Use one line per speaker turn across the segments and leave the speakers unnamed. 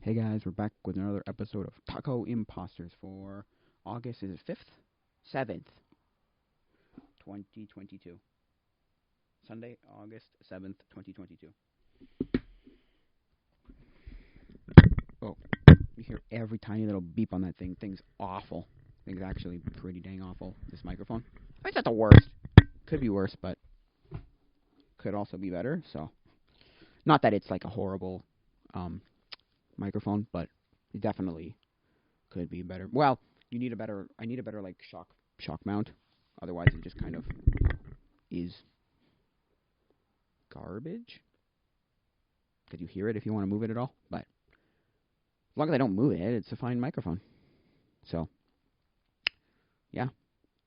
Hey guys, we're back with another episode of Tacoimposters for August, is it 5th? 7th, 2022. Sunday, August 7th, 2022. Oh, you hear every tiny little beep on that thing. Thing's awful. Thing's actually pretty dang awful, this microphone. It's not the worst. Could be worse, but could also be better, so. Not that it's like a horrible um, microphone, but it definitely could be better. Well, I need a better like shock mount. Otherwise, it just kind of is garbage. Could you hear it if you want to move it at all? But as long as I don't move it, it's a fine microphone. So, yeah.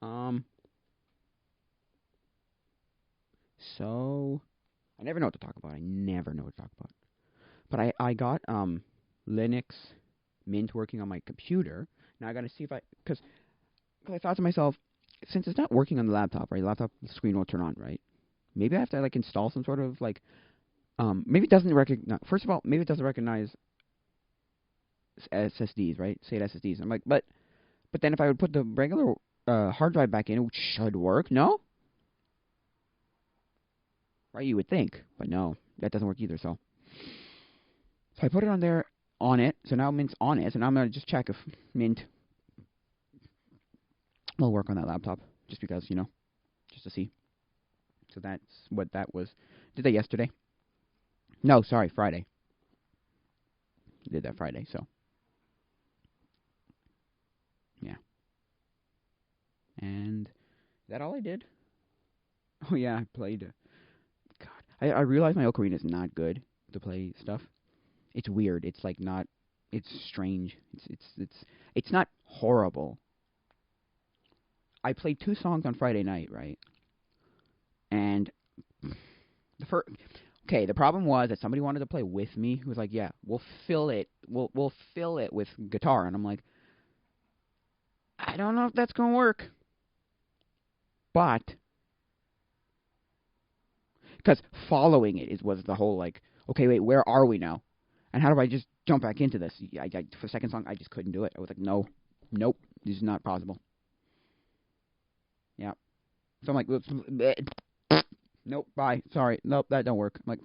Um. So I never know what to talk about. I never know what to talk about. But I got Linux Mint working on my computer. Now I got to see if because I thought to myself, since it's not working on the laptop, right? The laptop screen won't turn on, right? Maybe I have to like install some sort of like maybe it doesn't recognize. First of all, maybe it doesn't recognize SSDs, right? Say it SSDs. I'm like, but then if I would put the regular hard drive back in, it should work. No, right? You would think, but no, that doesn't work either. So I put it on there on it. So now Mint's on it. So now I'm gonna just check if Mint will work on that laptop, just because just to see. So that's what that was. Did that yesterday? No, sorry, Friday. Did that Friday. So yeah, and is that all I did? Oh yeah, I played. God, I realize my ocarina is not good to play stuff. It's weird. It's like not. It's strange. It's not horrible. I played two songs on Friday night, right? And the first. Okay, the problem was that somebody wanted to play with me. Who was like, "Yeah, we'll fill it. We'll fill it with guitar." And I'm like, I don't know if that's gonna work. But because following it was the whole like, okay, wait, where are we now? And how do I just jump back into this? For the second song, I just couldn't do it. I was like, no, nope, this is not possible. Yeah. So I'm like, nope, bye, sorry, nope, that don't work. I'm like,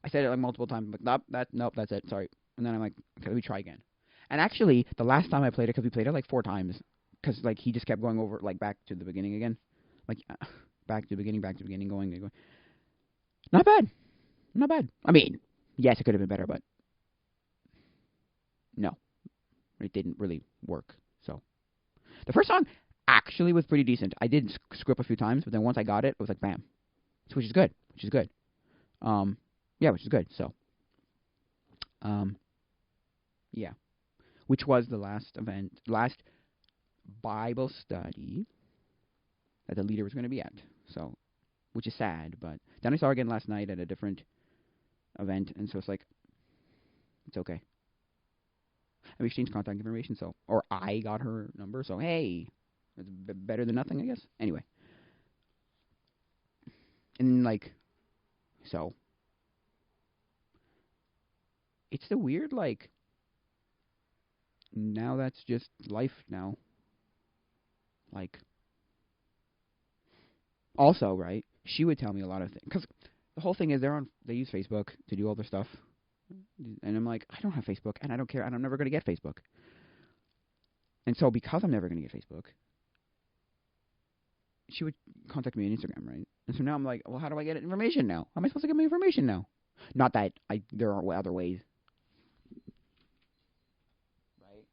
I said it like multiple times. I'm like, nope, that's it, sorry. And then I'm like, okay, let me try again. And actually, the last time I played it, because we played it like 4 times, because like he just kept going over like back to the beginning again, like back to the beginning, going. Not bad, not bad. I mean, yes, it could have been better, but no, it didn't really work. So the first song actually was pretty decent. I did screw up a few times, but then once I got it, it was like bam, which is good, which is good. Um, yeah, which is good. So, um, yeah, which was the last Bible study that the leader was going to be at. So, which is sad, but then I saw her again last night at a different event, and so it's like it's okay. And we exchanged contact information, so or I got her number, so hey, it's better than nothing, I guess. Anyway, and like so, it's the weird like now that's just life now. Like also right, she would tell me a lot of things because the whole thing is they use Facebook to do all their stuff, and I'm like I don't have Facebook and I don't care and I'm never gonna get Facebook, and so because I'm never gonna get Facebook, she would contact me on Instagram, right? And so now I'm like, well, how do I get information now? How am I supposed to get my information now? Not that there are other ways, right?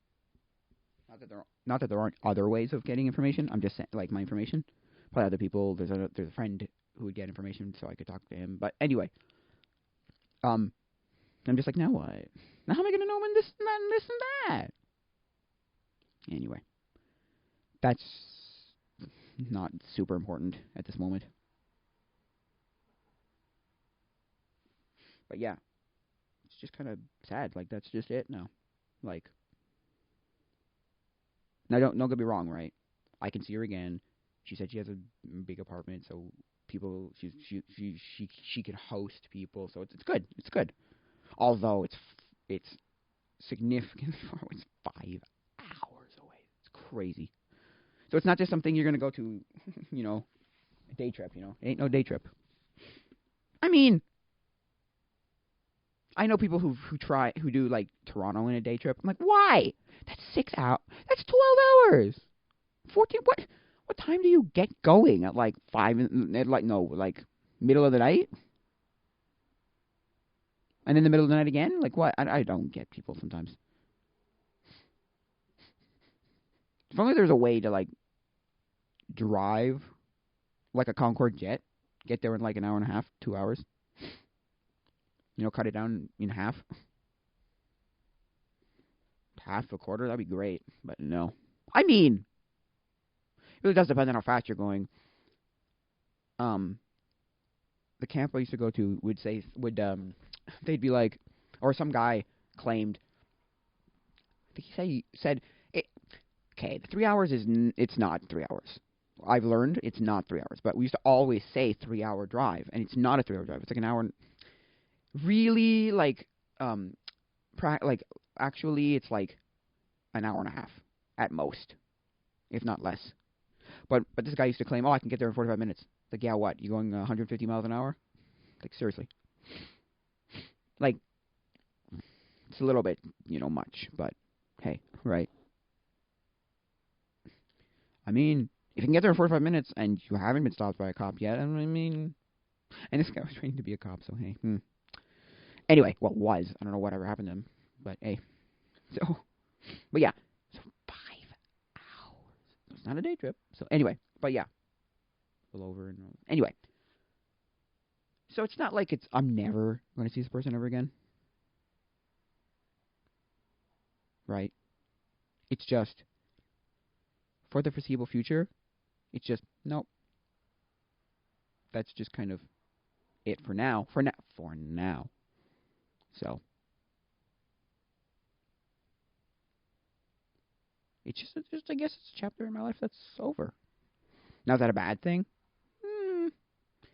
Not that there aren't other ways of getting information. I'm just saying, like my information. Probably other people. There's a friend who would get information, so I could talk to him. But anyway, um, I'm just like, now what? Now how am I gonna know when this and that and this and that? Anyway, that's not super important at this moment. But yeah, it's just kind of sad. Like that's just it now. Like now, don't get me wrong, right? I can see her again. She said she has a big apartment, so people she can host people, so it's good. It's good. Although it's significantly far away. It's 5 hours away. It's crazy. So it's not just something you're going to go to, a day trip, It ain't no day trip. I mean, I know people who do like Toronto in a day trip. I'm like, why? That's 6 hours. That's 12 hours. 14. What time do you get going at like 5? Like middle of the night, and in the middle of the night again. Like what? I don't get people sometimes. If only there's a way to like drive like a Concorde jet, get there in like an hour and a half, 2 hours. Cut it down in half. Half, a quarter, that'd be great. But no. I mean, it really does depend on how fast you're going. The camp I used to go to they'd be like, or some guy claimed, I think he said, okay, the 3 hours it's not 3 hours. I've learned it's not 3 hours, but we used to always say 3 hour drive, and it's not a 3 hour drive. It's like an hour. Really, actually, it's like an hour and a half at most, if not less. But this guy used to claim, I can get there in 45 minutes. Like, yeah, what? You going 150 miles an hour? Like, seriously. Like, it's a little bit, much, but hey, right? I mean, if you can get there in 45 minutes and you haven't been stopped by a cop yet, I mean, and this guy was trained to be a cop, so hey. Anyway, I don't know whatever happened to him, but hey. So, but yeah, so 5 hours. It's not a day trip. So anyway, but yeah, anyway. So it's not like I'm never going to see this person ever again, right? It's just for the foreseeable future. It's just nope. That's just kind of it for now. For now. So it's just I guess it's a chapter in my life that's over. Now, is that a bad thing?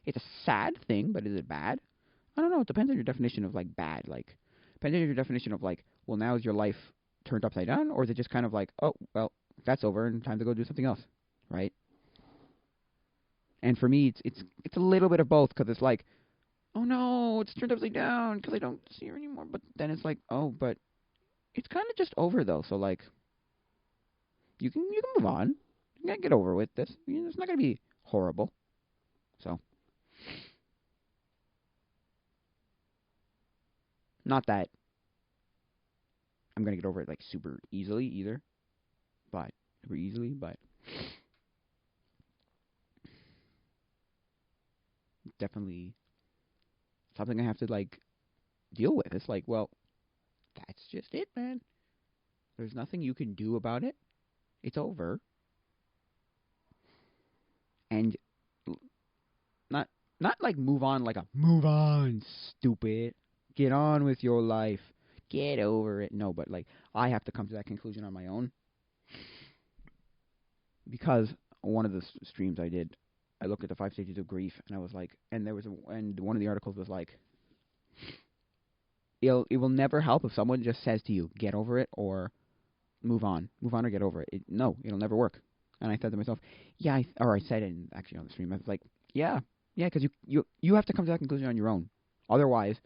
It's a sad thing, but is it bad? I don't know. It depends on your definition of like bad. Like, depends on your definition of like, well, now is your life turned upside down, or is it just kind of like, oh, well, that's over and time to go do something else, right? And for me, it's a little bit of both, because it's like, oh no, it's turned upside down because I don't see her anymore. But then it's like, oh, but it's kind of just over though. So like, you can move on. You can get over with this. It's not gonna be horrible. So, not that I'm gonna get over it like super easily either, but definitely something I have to like deal with. It's like, well, that's just it, man. There's nothing you can do about it. It's over. And not like move on, like a move on, stupid. Get on with your life. Get over it. No, but like I have to come to that conclusion on my own. Because one of the streams I did, I looked at the 5 stages of grief, and I was like, and one of the articles was like, it will never help if someone just says to you, get over it or move on or get over it. No, it'll never work. And I said to myself, yeah, I said it actually on the stream. I was like, yeah, because you have to come to that conclusion on your own. Otherwise,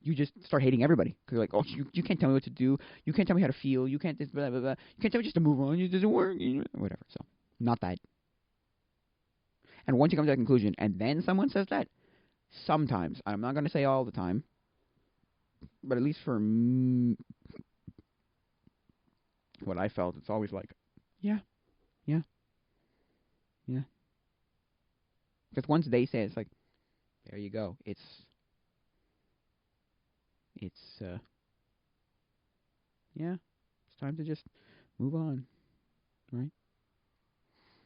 you just start hating everybody. Because you're like, oh, you can't tell me what to do. You can't tell me how to feel. You can't this, blah, blah, blah. You can't tell me just to move on. It doesn't work. Whatever. So, not that. And once you come to that conclusion, and then someone says that, sometimes, I'm not going to say all the time, but at least for me, what I felt, it's always like, yeah. Because once they say it, it's like, there you go. It's time to just move on, right?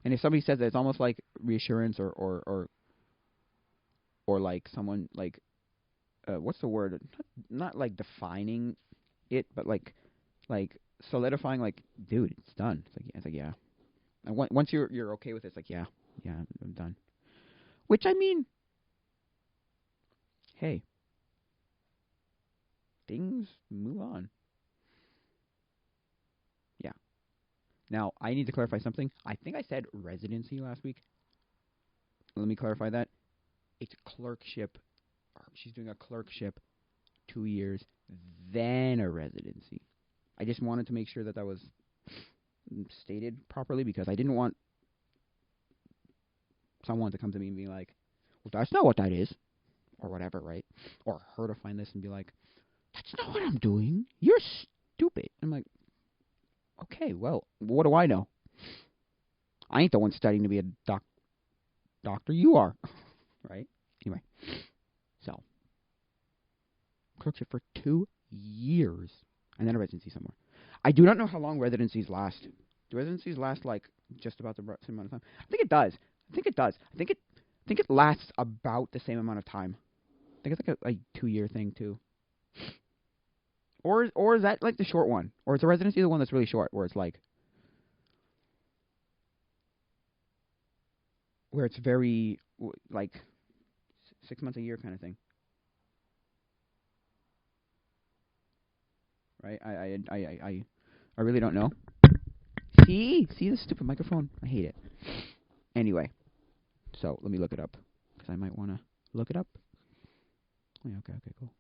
And if somebody says that, it's almost like reassurance or like someone like, what's the word? Not like defining it, but like solidifying. Like, dude, it's done. It's like yeah. And once you're okay with it, it's like yeah, I'm done. Which I mean, hey, things move on. Yeah. Now, I need to clarify something. I think I said residency last week. Let me clarify that. It's clerkship. She's doing a clerkship 2 years, then a residency. I just wanted to make sure that was stated properly because I didn't want someone to come to me and be like, well, that's not what that is, or whatever, right? Or her to find this and be like, that's not what I'm doing. You're stupid. I'm like, okay, well, what do I know? I ain't the one studying to be a doctor. You are, right? Anyway, so clerkship for 2 years and then a residency somewhere. I do not know how long residencies last. Do residencies last like just about the same amount of time? I think it does. I think it lasts about the same amount of time. I think it's like a 2-year thing too. Or is that like the short one? Or is the residency the one that's really short, where it's like where it's very like 6 months a year kind of thing, right? I really don't know. See this stupid microphone? I hate it. Anyway, so let me look it up because I might want to look it up. Yeah, okay, cool.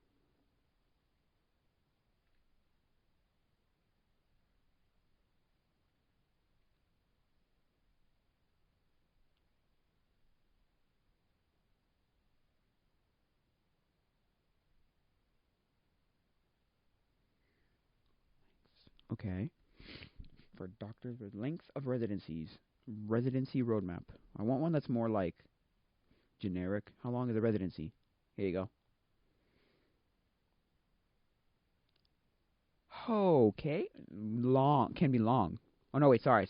Okay. For doctors with length of residencies. Residency roadmap. I want one that's more like generic. How long is a residency? Here you go. Okay. Long. Can be long. Oh, no, wait. Sorry.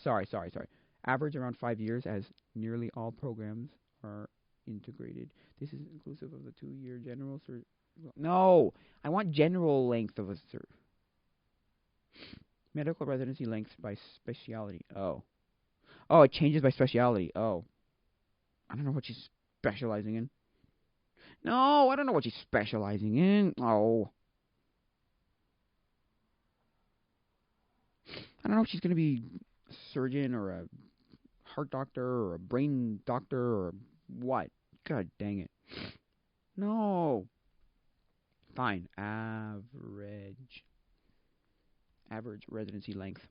Average around 5 years as nearly all programs are integrated. This is inclusive of the 2-year general No! I want general length of a medical residency length by specialty. Oh. Oh, it changes by specialty. Oh. I don't know what she's specializing in. No, I don't know what she's specializing in. Oh. I don't know if she's going to be a surgeon or a heart doctor or a brain doctor or what. God dang it. No. Fine. Average residency length.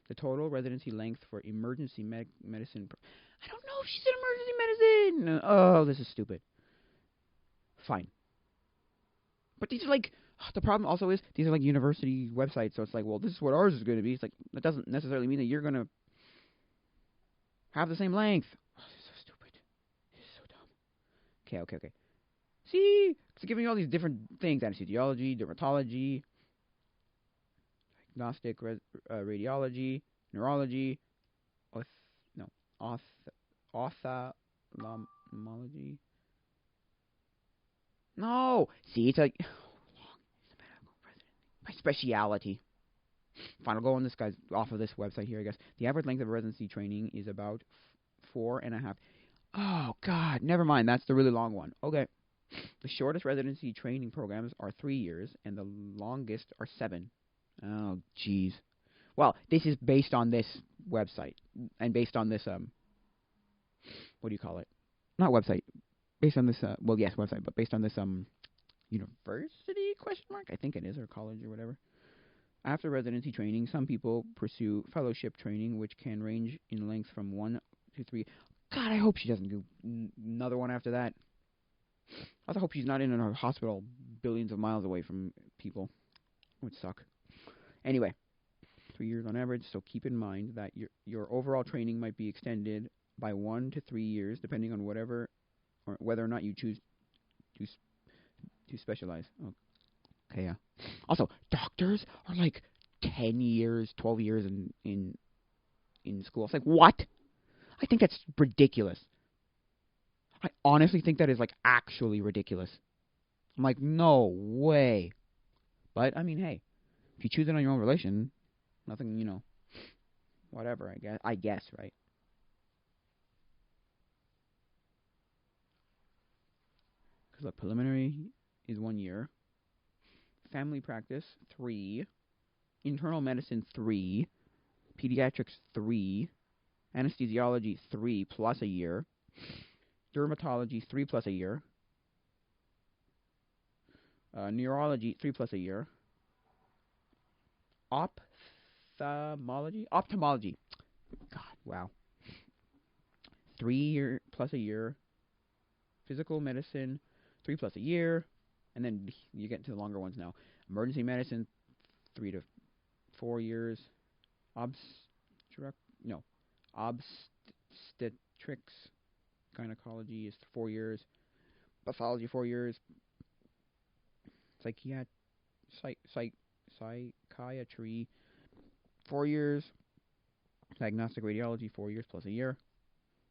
The total residency length for emergency medicine. I don't know if she's in emergency medicine. Oh, this is stupid. Fine. But these are like, the problem also is these are like university websites, so it's like, well, this is what ours is going to be. It's like, that doesn't necessarily mean that you're going to have the same length. Oh, this is so stupid. This is so dumb. Okay. See, it's giving you all these different things: anesthesiology, dermatology, diagnostic, radiology, neurology, ophthalmology. No, see, it's like by speciality. Fine, I'll go on this guy's off of this website here. I guess the average length of residency training is about 4.5. Oh God, never mind. That's the really long one. Okay. The shortest residency training programs are 3 years, and the longest are 7. Oh, jeez. Well, this is based on this website, and based on this, what do you call it? Not website. Based on this, well, yes, website, but based on this, university, question mark? I think it is, or college, or whatever. After residency training, some people pursue fellowship training, which can range in length from 1 to 3. God, I hope she doesn't do another one after that. I also hope she's not in a hospital billions of miles away from people. It would suck. Anyway, 3 years on average, so keep in mind that your overall training might be extended by 1 to 3 years, depending on whether or not you choose to specialize. Okay, yeah. Also, doctors are like 10 years, 12 years in school. It's like, what? I think that's ridiculous. I honestly think that is like actually ridiculous. I'm like, no way. But I mean, hey, if you choose it on your own relation, nothing, whatever. I guess, right? Because the preliminary is 1 year. family practice 3, internal medicine 3, pediatrics 3, anesthesiology 3 plus a year, dermatology 3 plus a year, neurology 3 plus a year, ophthalmology, God, wow, 3 year plus a year, physical medicine 3 plus a year, and then you get into the longer ones now. Emergency medicine 3 to 4 years, obstetrics, gynecology is 4 years, pathology 4 years, psychiatry 4 years, diagnostic radiology 4 years plus a year,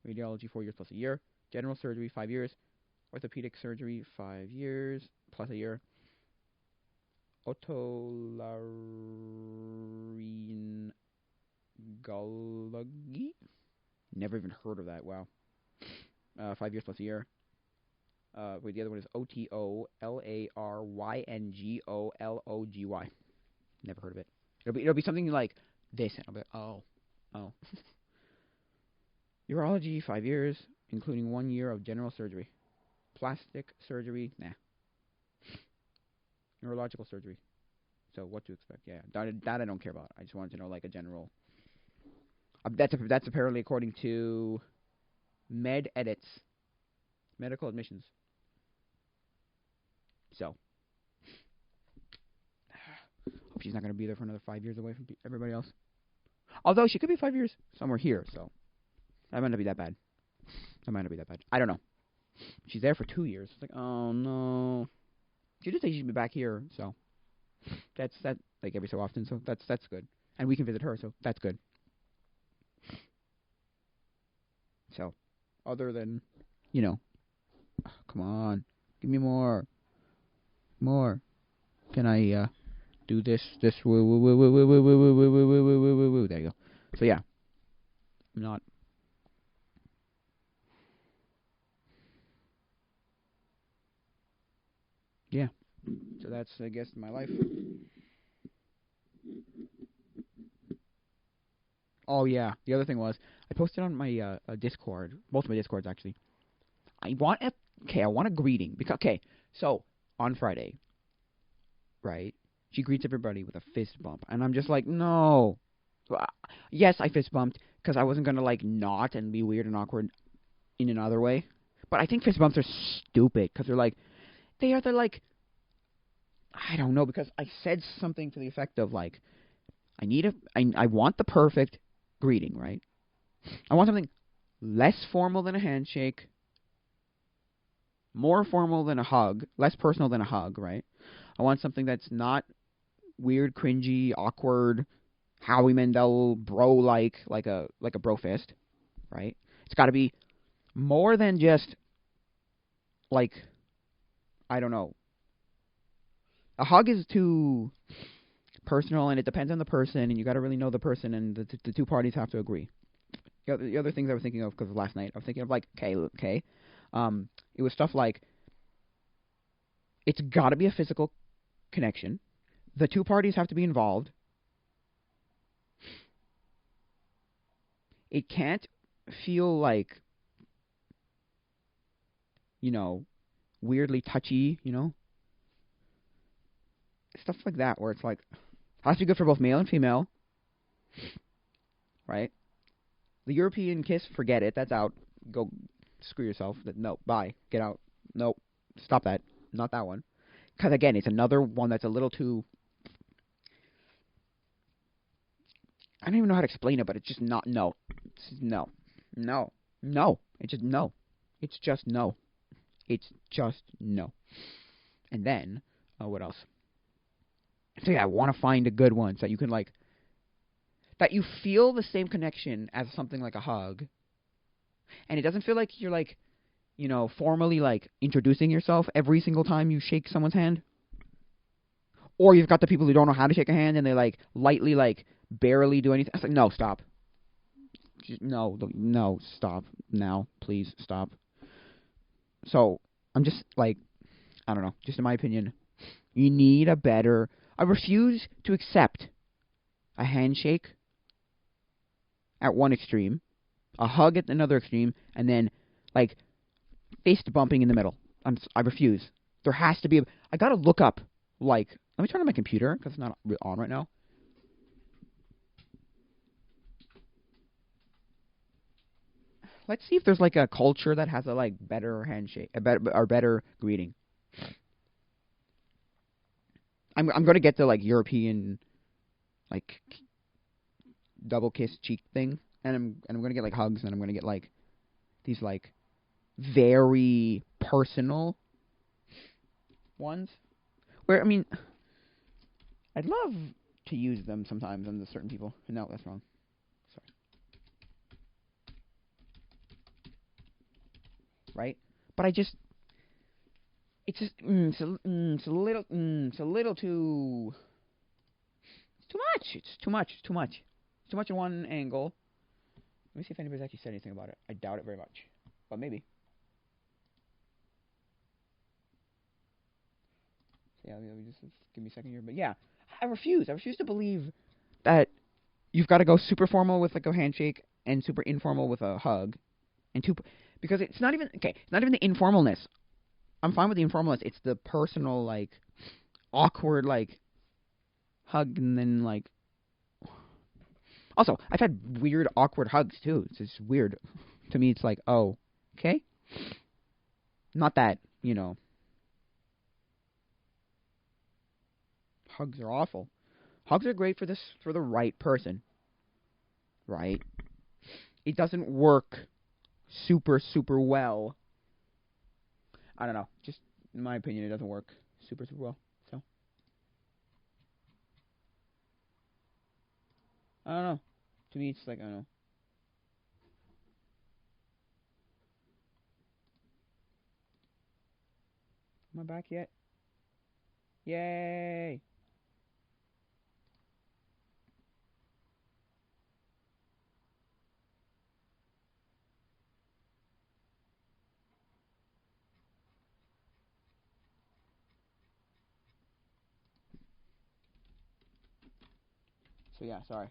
radiology 4 years plus a year, general surgery 5 years, orthopedic surgery 5 years plus a year, otolaryngology, never even heard of that, wow, 5 years plus a year. The other one is otolaryngology. Never heard of it. It'll be something like this, and I'll be like, oh. Urology 5 years, including 1 year of general surgery. Plastic surgery, nah. Neurological surgery. So what to expect? Yeah, that I don't care about. I just wanted to know like a general. That's apparently according to Med Edits, medical admissions. So, hope she's not going to be there for another 5 years away from everybody else. Although she could be 5 years somewhere here, so that might not be that bad. I don't know. She's there for 2 years. It's like, oh no. She did say she'd be back here, so that's like every so often. So that's good, and we can visit her, so that's good. So, other than, come on, give me more. Can I do this? Woo. There you go. So yeah, I'm not. Yeah. So that's, I guess, my life. Oh yeah. The other thing was I posted on my Discord, both of my Discords actually. I want a greeting because so on Friday, right? She greets everybody with a fist bump, and I'm just like, no. Yes, I fist bumped because I wasn't gonna like not and be weird and awkward in another way. But I think fist bumps are stupid because they're like, I don't know, because I said something to the effect of like, I want the perfect greeting, right? I want something less formal than a handshake, more formal than a hug, less personal than a hug, right? I want something that's not weird, cringy, awkward, Howie Mandel bro-like, like a bro fist, right? It's got to be more than just like, I don't know. A hug is too personal, and it depends on the person, and you got to really know the person, and the two parties have to agree. The other things I was thinking of, because last night I was thinking of like, okay, it was stuff like, it's got to be a physical connection. The two parties have to be involved. It can't feel like, weirdly touchy, stuff like that, where it's like, has to be good for both male and female, right? The European kiss, forget it, that's out. Go screw yourself. No, bye, get out. No, stop that. Not that one. Because again, it's another one that's a little too. I don't even know how to explain it, but it's just not. No. It's no. It's just no. It's just no. It's just no. And then, what else? So yeah, I want to find a good one so that you can like, that you feel the same connection as something like a hug, and it doesn't feel like you're like, formally like introducing yourself every single time you shake someone's hand. Or you've got the people who don't know how to shake a hand and they like lightly like barely do anything. It's like, no, stop. No, stop now, please stop. So I'm just like, I don't know, just in my opinion, You need a better... I refuse to accept a handshake at one extreme, a hug at another extreme, and then, like, fist bumping in the middle. I refuse. There has to be... I gotta look up, like... Let me turn on my computer, because it's not on right now. Let's see if there's, like, a culture that has a, like, better handshake, or better greeting. I'm gonna get the, like, European, like, double kiss cheek thing, and I'm gonna get, like, hugs, and I'm gonna get, like, these, like, very personal ones. Where, I mean, I'd love to use them sometimes on certain people. No, that's wrong. Sorry. Right? But I just... It's just... it's a little... it's a little too... It's too much. It's too much. It's too much. It's too much in one angle. Let me see if anybody's actually said anything about it. I doubt it very much. But maybe. Yeah, let me just give me a second here. But yeah, I refuse. I refuse to believe that you've got to go super formal with like a handshake and super informal with a hug, because it's not even It's not even the informalness. I'm fine with the informalness. It's the personal, like, awkward, like, hug and then like. Also, I've had weird, awkward hugs too. It's just weird. To me, it's like, oh, okay. Not that, hugs are awful. Hugs are great for the right person, right? It doesn't work super, super well. I don't know. Just in my opinion, it doesn't work super, super well. So, I don't know. To me, it's like, I don't know. Am I back yet? Yay! So yeah, sorry.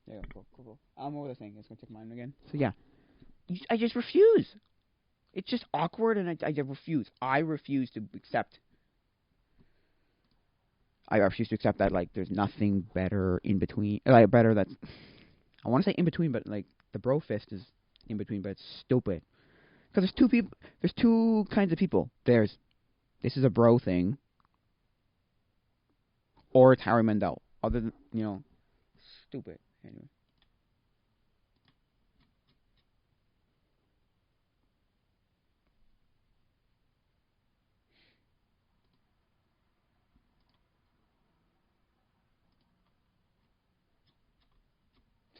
Yeah, cool. What was I saying? It's gonna take mine again. So yeah, I just refuse. It's just awkward, and I refuse. I refuse to accept. I refuse to accept that, like, there's nothing better in between. Like, better that's... I want to say in between, but, like, the bro fist is in between, but it's stupid. Because there's two people... There's two kinds of people. This is a bro thing, or it's Harry Mandel. Other than, stupid. Anyway.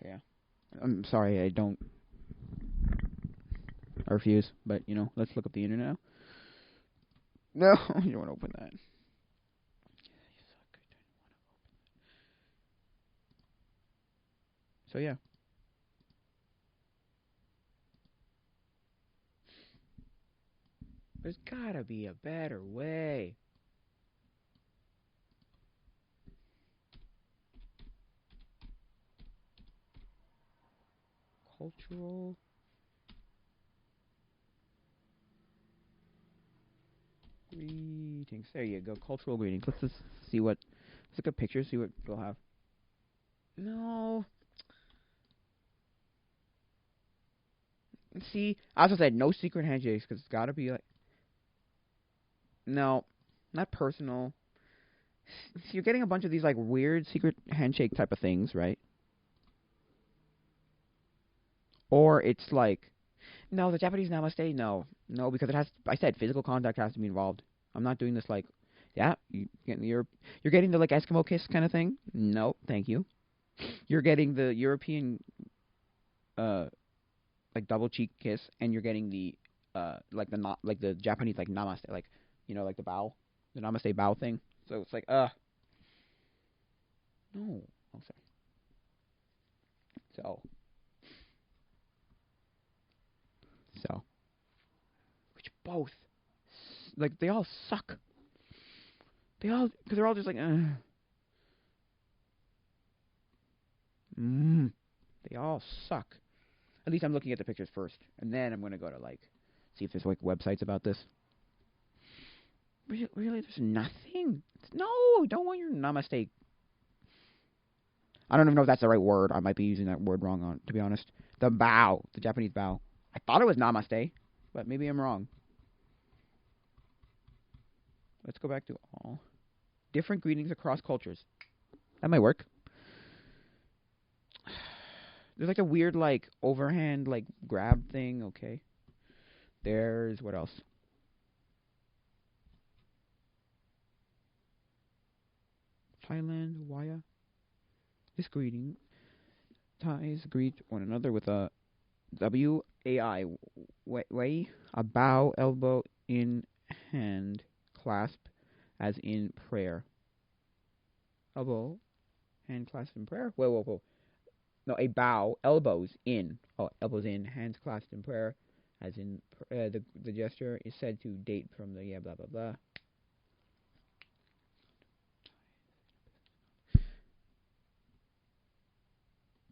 So, yeah. I'm sorry, I refuse, but, let's look up the internet now. No, you don't want to open that. So, yeah. There's gotta be a better way. Cultural... Greetings. There you go. Cultural greetings. Let's just see what... Let's look at pictures, see what they'll have. No. See, I also said no secret handshakes, because it's gotta be like... No. Not personal. So you're getting a bunch of these, like, weird secret handshake type of things, right? Or it's like... No, the Japanese namaste, no. No, because it has... I said physical contact has to be involved. I'm not doing this, like... Yeah, you're getting the, like, Eskimo kiss kind of thing? No, thank you. You're getting the European, like, double cheek kiss, and you're getting the like like the Japanese like namaste, like like the bow, the namaste bow thing. So it's like no, oh sorry. So so which both like they all suck. Because they're all just like they all suck. At least I'm looking at the pictures first, and then I'm gonna go to like see if there's like websites about this. Really, there's nothing. No, I don't want your namaste. I don't even know if that's the right word. I might be using that word wrong. To be honest, the bow, the Japanese bow. I thought it was namaste, but maybe I'm wrong. Let's go back to all different greetings across cultures. That might work. There's like a weird like overhand like grab thing. Okay. There's what else? Thailand, Waya. This greeting Thais greet one another with a WAI, way, a bow, elbow in hand, clasp, as in prayer. Elbow, hand clasp in prayer? Whoa. No, a bow, elbows in. Oh, elbows in, hands clasped in prayer, as in the gesture is said to date from the blah blah blah.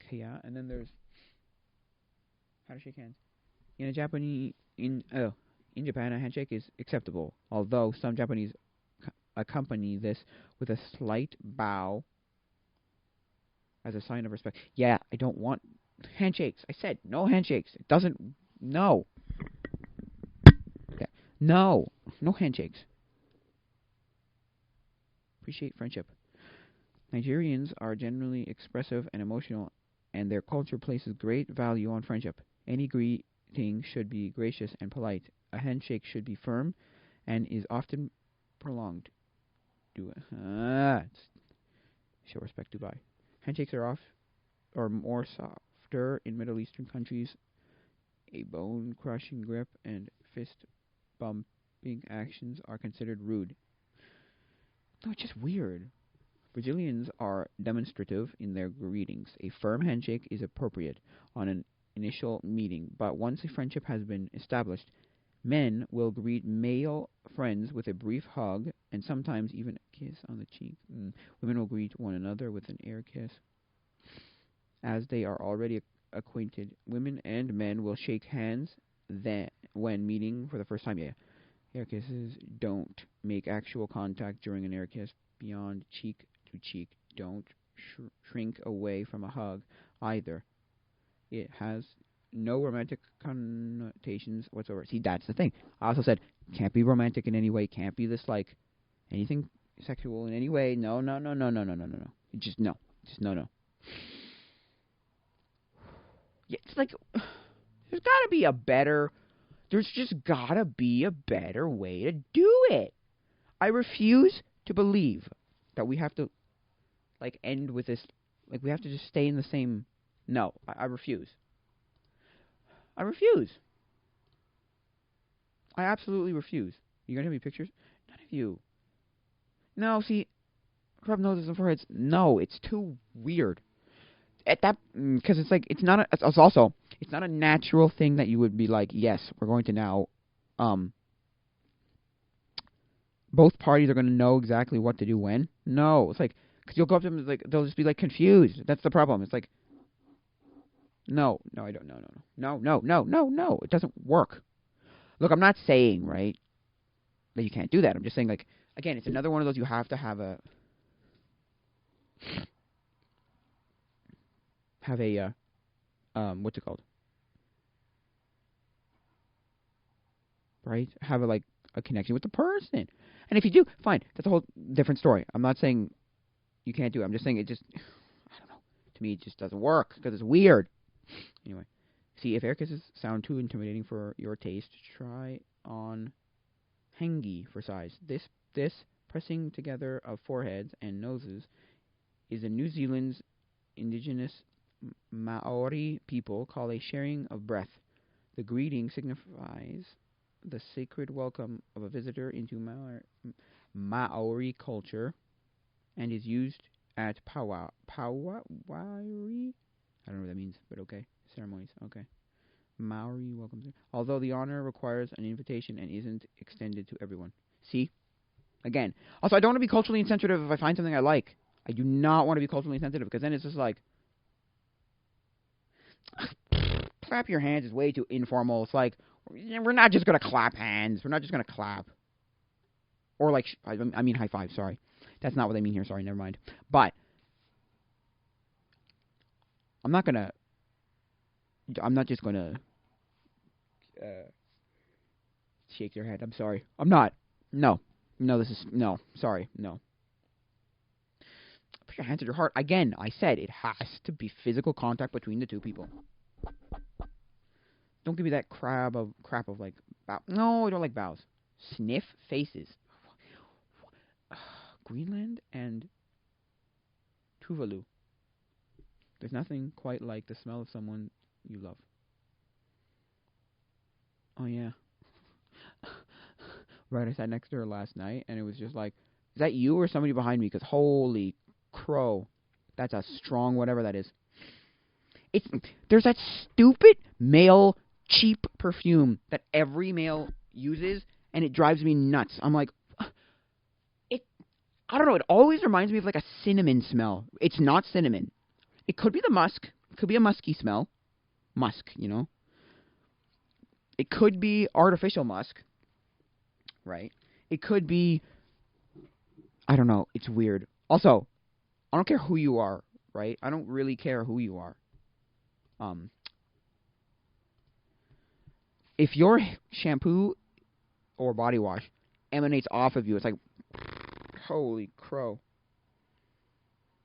Okay, yeah, and then there's how to shake hands. In Japan, a handshake is acceptable, although some Japanese accompany this with a slight bow as a sign of respect. Yeah, I don't want handshakes. I said no handshakes. It doesn't. No. Yeah. No. No handshakes. Appreciate friendship. Nigerians are generally expressive and emotional, and their culture places great value on friendship. Any greeting should be gracious and polite. A handshake should be firm and is often prolonged. Show respect, Dubai. Handshakes are more softer in Middle Eastern countries. A bone-crushing grip and fist-bumping actions are considered rude. No, it's just weird. Brazilians are demonstrative in their greetings. A firm handshake is appropriate on an initial meeting, but once a friendship has been established, men will greet male friends with a brief hug and sometimes even a kiss on the cheek. Women will greet one another with an air kiss. As they are already acquainted, women and men will shake hands when meeting for the first time. Yeah. Air kisses don't make actual contact during an air kiss beyond cheek to cheek. Don't shrink away from a hug either. It has no romantic connotations whatsoever. See, that's the thing. I also said, can't be romantic in any way. Can't be this, like, anything sexual in any way. No. Just no. Just no. Yeah, it's like, there's just gotta be a better way to do it. I refuse to believe that we have to, like, end with this, like, we have to just stay in the same, no, I refuse. I refuse. I absolutely refuse. You gonna have any pictures? None of you. No, see, rub noses and foreheads. No, it's too weird. At that, because it's like it's not. It's also it's not a natural thing that you would be like, yes, we're going to now. Both parties are going to know exactly what to do when. No, it's like because you'll go up to them, like they'll just be like confused. That's the problem. It's like, no, I don't. No. It doesn't work. Look, I'm not saying right that you can't do that. I'm just saying, like, again, it's another one of those you have to have a what's it called? Right? Have a connection with the person. And if you do, fine. That's a whole different story. I'm not saying you can't do it. I'm just saying it just, I don't know. To me, it just doesn't work because it's weird. Anyway, see, if air kisses sound too intimidating for your taste, try on hangi for size. This pressing together of foreheads and noses is a New Zealand's indigenous Maori people call a sharing of breath. The greeting signifies the sacred welcome of a visitor into Maori culture and is used at powwowi. I don't know what that means, but okay. Ceremonies, okay. Maori welcomes. Although the honor requires an invitation and isn't extended to everyone. See? Again. Also, I don't want to be culturally insensitive if I find something I like. I do not want to be culturally insensitive because then it's just like... clap your hands is way too informal. It's like, we're not just going to clap hands. We're not just going to clap. Or like, I mean high five, sorry. That's not what I mean here, sorry, never mind. But, I'm not just going to shake your head. I'm sorry. I'm not. No. No, sorry, no. Put your hands at your heart. Again, I said it has to be physical contact between the two people. Don't give me that crap of like, bow. No, I don't like bows. Sniff faces. Greenland and Tuvalu. There's nothing quite like the smell of someone you love. Oh, yeah. Right, I sat next to her last night, and it was just like, is that you or somebody behind me? Because holy crow. That's a strong whatever that is. There's that stupid male cheap perfume that every male uses, and it drives me nuts. I'm like, I don't know, it always reminds me of like a cinnamon smell. It's not cinnamon. It could be the musk. It could be a musky smell. Musk, you know. It could be artificial musk. Right? It could be, I don't know, it's weird. Also, I don't care who you are, right? I don't really care who you are. If your shampoo or body wash emanates off of you, it's like, holy crow.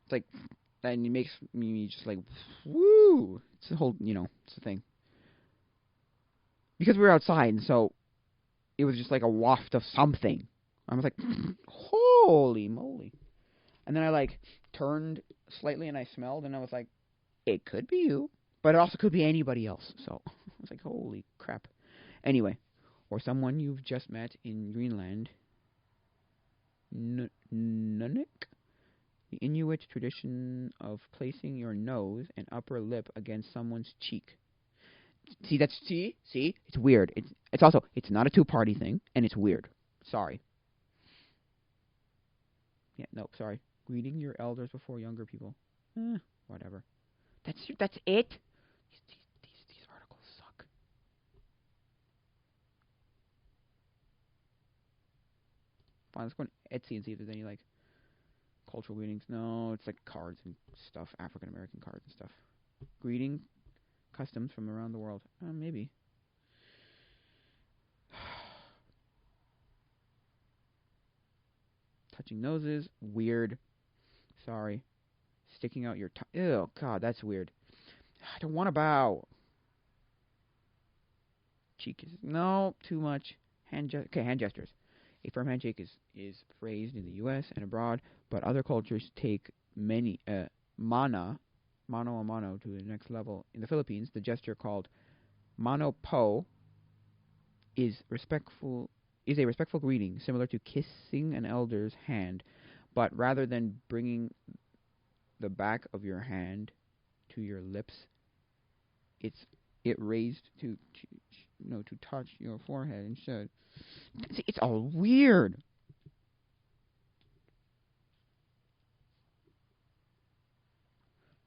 It's like, and it makes me just like, woo! It's a whole, you know, it's a thing. Because we were outside, and so it was just like a waft of something. I was like, holy moly. And then I like turned slightly and I smelled, and I was like, it could be you, but it also could be anybody else. So I was like, holy crap. Anyway, or someone you've just met in Greenland. Nunnik? The Inuit tradition of placing your nose and upper lip against someone's cheek. See, it's weird. It's also, it's not a two-party thing, and it's weird. Sorry. Yeah, no, sorry. Greeting your elders before younger people. Whatever. That's it? These articles suck. Fine, let's go on Etsy and see if there's any, like, cultural greetings. No, it's like cards and stuff, African-American cards and stuff. Greeting customs from around the world. Maybe. Touching noses. Weird. Sorry. Sticking out your tongue. Ew, God, that's weird. I don't want to bow. Cheek is... No, too much. Hand gestures. A firm handshake is praised in the U.S. and abroad, but other cultures take many... mano a mano to the next level. In the Philippines, the gesture called mano po is a respectful greeting, similar to kissing an elder's hand, but rather than bringing the back of your hand to your lips, it raised to touch your forehead instead. It's all weird.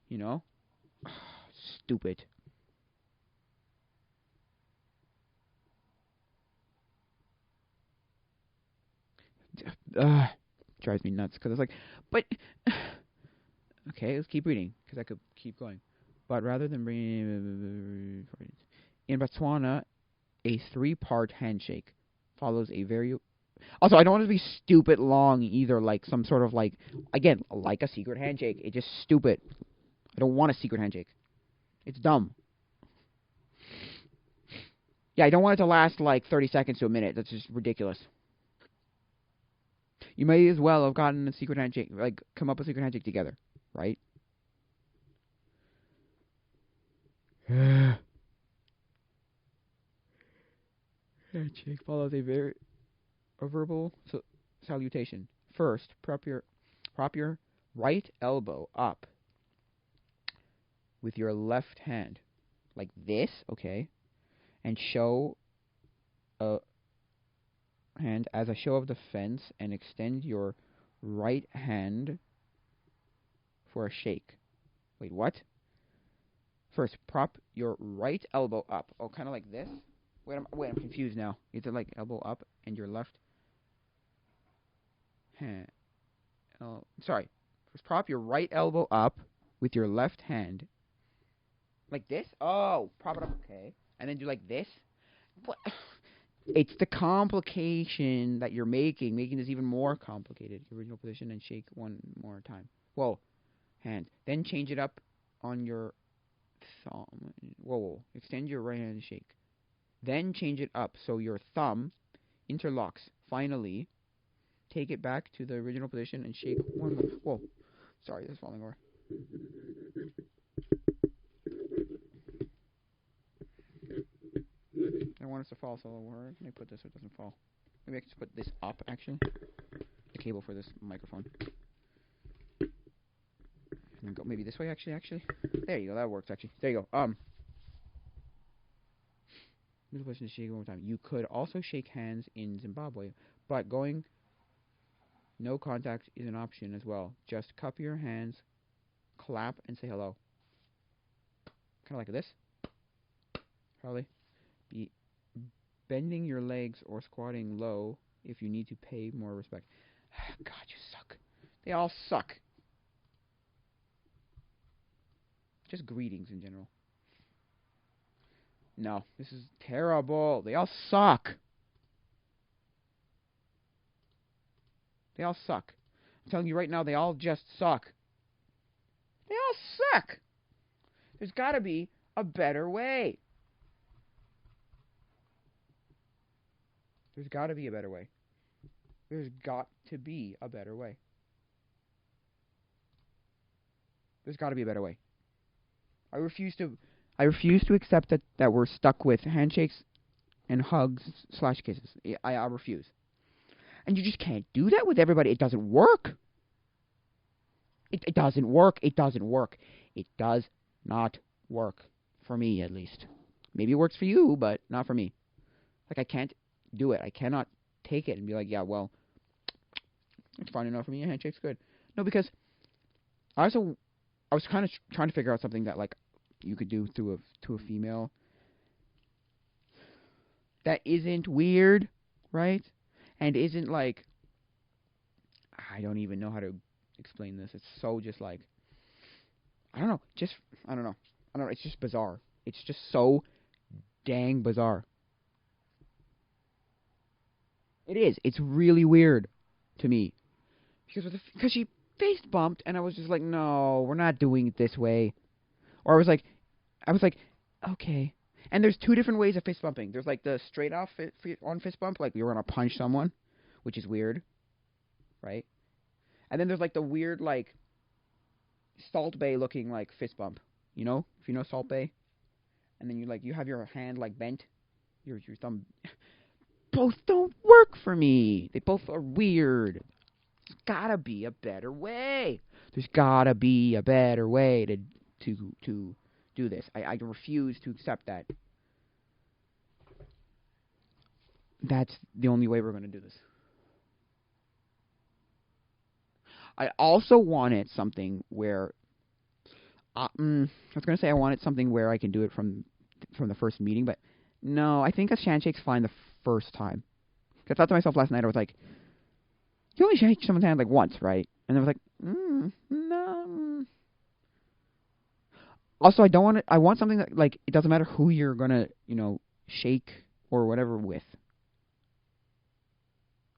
You know? Stupid. Drives me nuts because it's like, but okay, let's keep reading because I could keep going. But rather than bringing in Botswana, a 3-part handshake follows a very. Also, I don't want it to be stupid long either, like some sort of like, again, like a secret handshake. It's just stupid. I don't want a secret handshake. It's dumb. Yeah, I don't want it to last like 30 seconds to a minute. That's just ridiculous. You may as well have gotten a secret handshake, like come up with a secret handshake together, right? handshake follows a verbal salutation. First, prop your right elbow up with your left hand, like this, okay, and show a hand as a show of defense, and extend your right hand for a shake. Wait, what? First, prop your right elbow up. Oh, kind of like this. Wait, I'm confused now. Is it like elbow up and your left hand? Oh, sorry. First, prop your right elbow up with your left hand. Like this? Oh, prop it up. Okay. And then do like this? What? It's the complication that you're making this even more complicated. Original position and shake one more time. Whoa. Hand. Then change it up on your thumb. Whoa. Extend your right hand and shake. Then change it up so your thumb interlocks. Finally, take it back to the original position and shake one more. Whoa. Sorry, this is falling over. I want us to fall, so where can I put this so it doesn't fall? Maybe I can just put this up, actually. The cable for this microphone. And go maybe this way, actually. There you go, that works, actually. There you go. This question to shake one more time. You could also shake hands in Zimbabwe, but going no contact is an option as well. Just cup your hands, clap, and say hello. Kind of like this. Probably. Be bending your legs or squatting low if you need to pay more respect. God, you suck. They all suck. Just greetings in general. No, this is terrible. They all suck. They all suck. I'm telling you right now, they all just suck. They all suck. There's got to be a better way. There's got to be a better way. There's got to be a better way. There's got to be a better way. I refuse to accept that we're stuck with handshakes and hugs / kisses. I refuse. And you just can't do that with everybody. It doesn't work. It doesn't work. It doesn't work. It does not work. For me, at least. Maybe it works for you, but not for me. Like, I can't do it. I cannot take it and be like, yeah, well, it's fine enough for me. A handshake's good. No, because I was kind of trying to figure out something that, like, you could do to a female that isn't weird, right? And isn't like, I don't even know how to explain this. It's so just like, I don't know. It's just bizarre. It's just so dang bizarre. It is. It's really weird to me. Because she face bumped, and I was just like, no, we're not doing it this way. Or I was like, okay. And there's two different ways of fist bumping. There's like the straight off on fist bump, like you're gonna punch someone, which is weird, right? And then there's like the weird like Salt Bay looking like fist bump, you know? If you know Salt Bay, and then you have your hand like bent, your thumb. Both don't work for me. They both are weird. There's gotta be a better way. There's gotta be a better way to do this. I refuse to accept that. That's the only way we're going to do this. I also wanted something where I was going to say I wanted something where I can do it from the first meeting, but no, I think a handshake's fine the first time. I thought to myself last night, I was like, you only shake someone's hand like once, right? And I was like, no. Also, I want something that, like, it doesn't matter who you're gonna, shake or whatever with.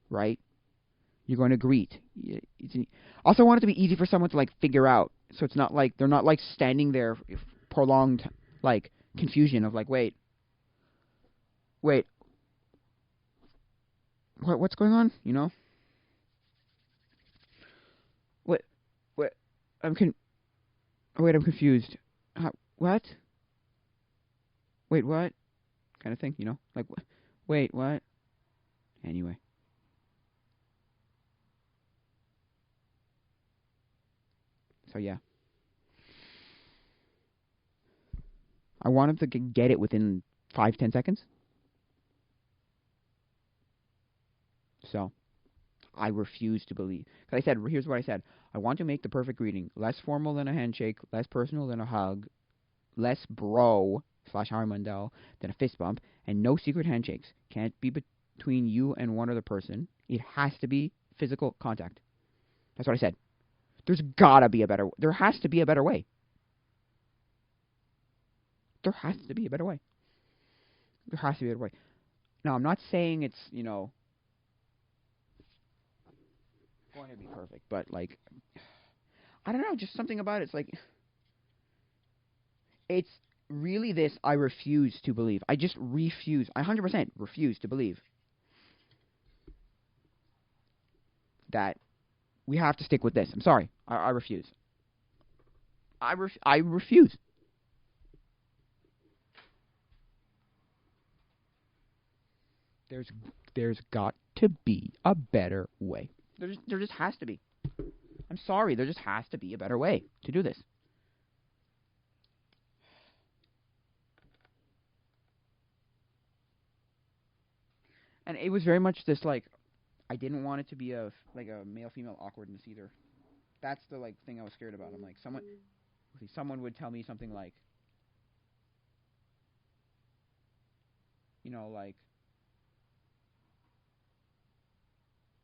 Right? You're going to greet. Also, I want it to be easy for someone to, like, figure out. So it's not like, they're not, like, standing there prolonged, like, confusion of, like, wait. What's going on? You know? What? I'm confused. What? Wait, what? Kind of thing, you know? Like, Wait, what? Anyway. So, yeah. I wanted to get it within 5-10 seconds. So, I refuse to believe. Because I said, here's what I said. I want to make the perfect greeting. Less formal than a handshake, less personal than a hug, less bro / Harry Mundell than a fist bump, and no secret handshakes. Can't be between you and one other person. It has to be physical contact. That's what I said. There has to be a better way. There has to be a better way. There has to be a better way. Now, I'm not saying it's, going to be perfect, but, like, I don't know, just something about it's like, it's really this I refuse to believe. I just refuse. I 100% refuse to believe that we have to stick with this. I'm sorry. I refuse. I refuse. There's got to be a better way. There just has to be. I'm sorry. There just has to be a better way to do this. And it was very much this, like, I didn't want it to be a male-female awkwardness either. That's the, like, thing I was scared about. I'm like, someone would tell me something like, like,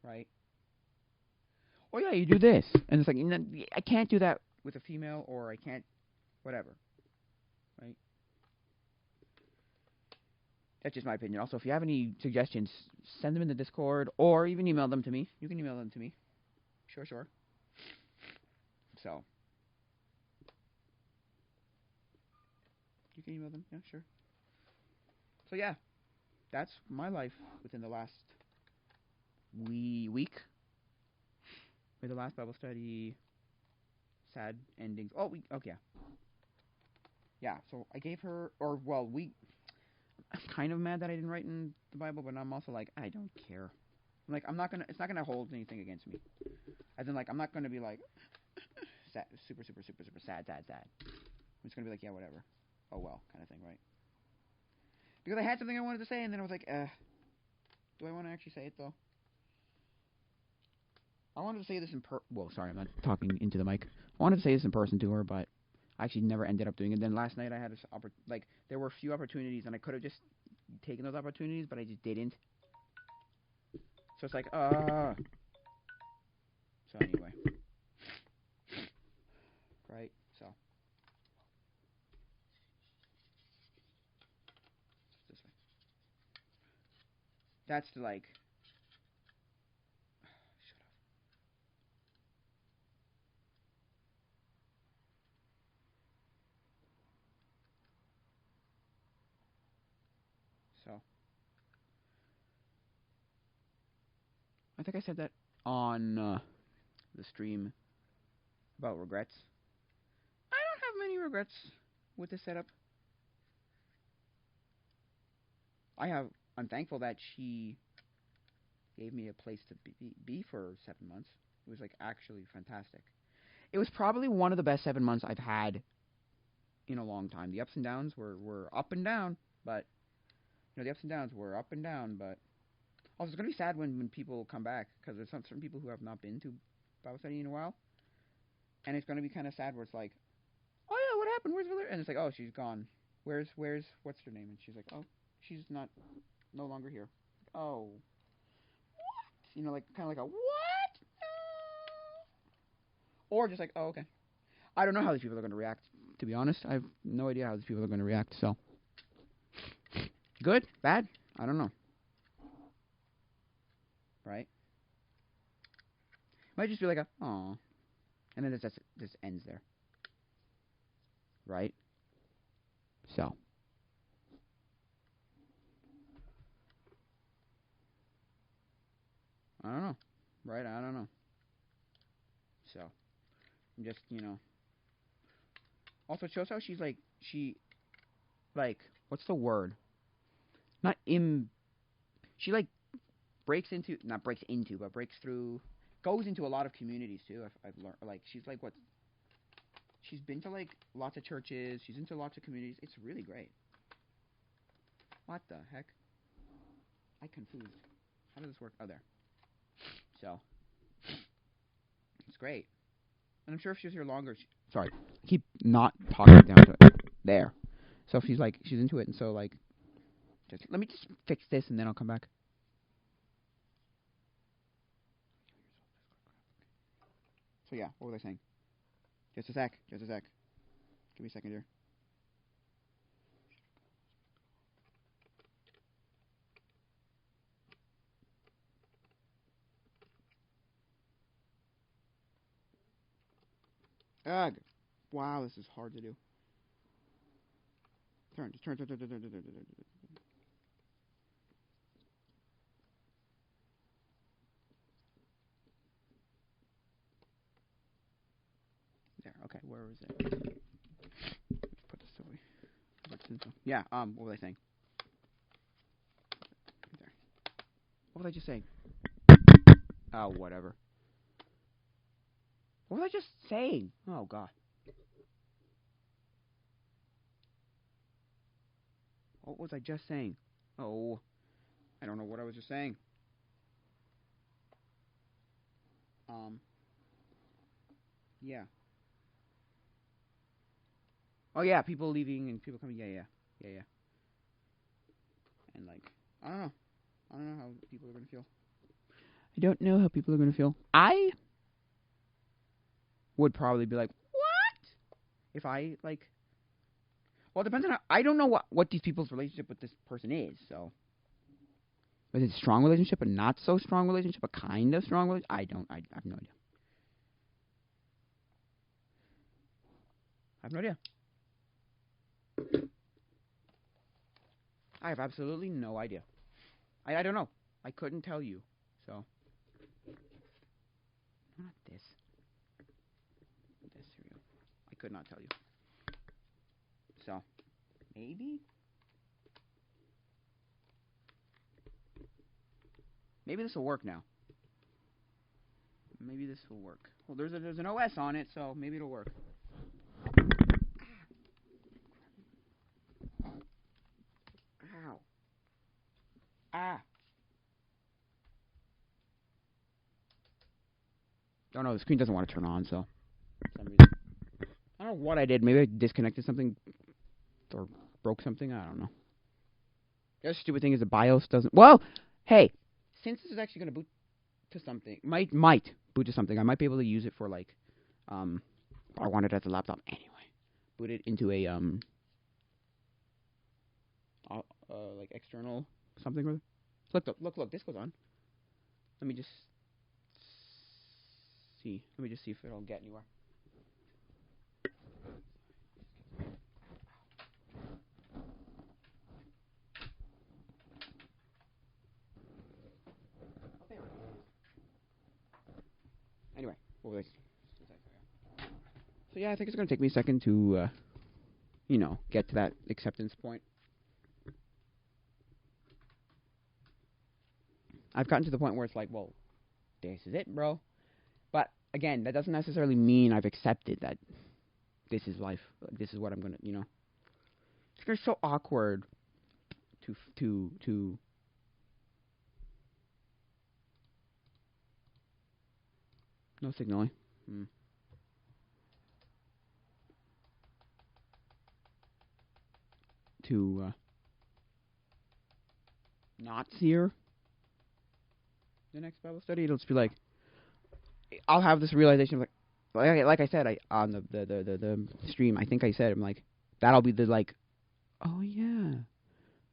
right? Oh yeah, you do this, and it's like, I can't do that with a female, or I can't, whatever, right? That's just my opinion. Also, if you have any suggestions, send them in the Discord, or even email them to me. You can email them to me. Sure. So, you can email them. Yeah, sure. So yeah, that's my life within the last week. With the last Bible study, sad endings. Oh, yeah. Yeah, so I gave her, I'm kind of mad that I didn't write in the Bible, but I'm also like, I don't care. I'm like, it's not gonna hold anything against me. As in, like, I'm not gonna be like, sad, super sad. I'm just gonna be like, yeah, whatever. Oh well, kind of thing, right? Because I had something I wanted to say, and then I was like, do I want to actually say it, though? I wanted to say this sorry, I'm not talking into the mic. I wanted to say this in person to her, but I actually never ended up doing it. Then last night I had this there were a few opportunities, and I could have just taken those opportunities, but I just didn't. So it's like, So anyway. Right? So. This way. That's the, like... Shut up. So. I think I said that on the stream about regrets. I don't have many regrets with this setup. I'm thankful that she gave me a place to be for 7 months. It was, like, actually fantastic. It was probably one of the best 7 months I've had in a long time. The ups and downs were up and down, but the ups and downs were up and down, but also it's gonna be sad when people come back, because there's certain people who have not been to Bible study in a while, and it's gonna be kind of sad where it's like, oh yeah, what happened? Where's Valeria? And it's like, oh, she's gone. Where's what's her name? And she's like, oh, she's no longer here. Oh, what? Like kind of like a what? Or just like, oh, okay. I don't know how these people are gonna react. To be honest, I have no idea how these people are gonna react. So, good, bad, I don't know. Right? Might just be like aw, and then it just ends there. Right? So. I don't know. Right? I don't know. So. I'm just, Also, it shows how she's like, what's the word? Not She like breaks into, not breaks into, but breaks through, goes into a lot of communities too. I've learned, like, she's like what, she's been to like lots of churches. She's into lots of communities. It's really great. What the heck? I confused. How does this work? Oh, there. So, it's great. And I'm sure if she was here longer, sorry, I keep not talking down to it. There. So if she's like, she's into it, and so like, just, let me just fix this, and then I'll come back. So yeah, what was I saying? Just a sec. Just a sec. Give me a second here. Ugh. Wow, this is hard to do. Turn. There. Okay, where was it? Let's put this away. Yeah. What was I saying? There. What was I just saying? Oh, whatever. What was I just saying? Oh God. What was I just saying? Oh, I don't know what I was just saying. Yeah. Oh yeah, people leaving and people coming. Yeah. And like, I don't know. I don't know how people are gonna feel. I don't know how people are gonna feel. I would probably be like, what? If I like, well, it depends on how, I don't know what these people's relationship with this person is. So, is it a strong relationship, a not so strong relationship, a kind of strong relationship? I have no idea. I have no idea. I have absolutely no idea. I don't know. I couldn't tell you. So, not this. This, here we go. I could not tell you. So, maybe? Maybe this will work now. Maybe this will work. Well, there's an OS on it, so maybe it'll work. Ow. Ah. Oh no, the screen doesn't want to turn on, so for some reason. I don't know what I did. Maybe I disconnected something or broke something. I don't know. The other stupid thing is the BIOS doesn't. Well, hey, since this is actually going to boot to something, might boot to something. I might be able to use it for like, I want it as a laptop anyway. Boot it into a like external something. Look. This goes on. Let me just see. Let me just see if it'll get anywhere. Anyway, what was I? So yeah, I think it's gonna take me a second to, get to that acceptance point. I've gotten to the point where it's like, well, this is it, bro. But again, that doesn't necessarily mean I've accepted that this is life. This is what I'm gonna, It's gonna be so awkward to. No signaling. To not see her the next Bible study. It'll just be like, I'll have this realization of like I said, on the stream, I think I said, I'm like, that'll be the like, oh yeah,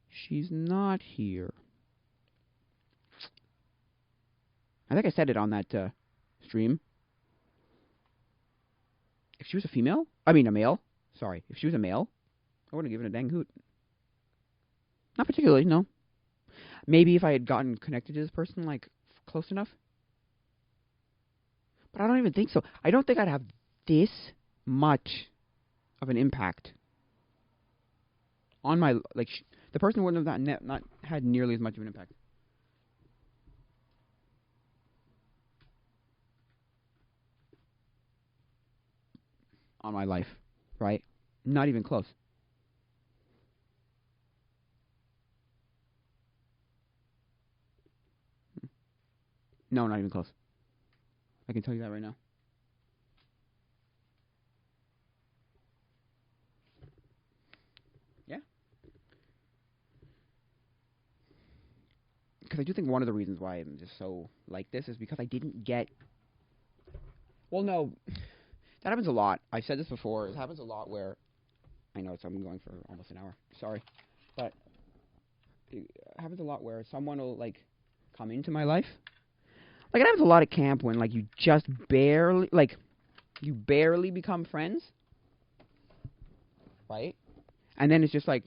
she's not here. I think I said it on that stream. If she was a male. Sorry, if she was a male, I wouldn't have given a dang hoot. Not particularly, no. Maybe if I had gotten connected to this person, like, close enough. But I don't even think so. I don't think I'd have this much of an impact on my, like, the person wouldn't have not had nearly as much of an impact on my life, right? Not even close. No, not even close. I can tell you that right now. Yeah. Because I do think one of the reasons why I'm just so like this is because I didn't get. Well, no, that happens a lot. I've said this before. It happens a lot where I know I'm going for almost an hour. Sorry, but it happens a lot where someone will like come into my life. Like it happens a lot at camp when like you just barely become friends, right? And then it's just like,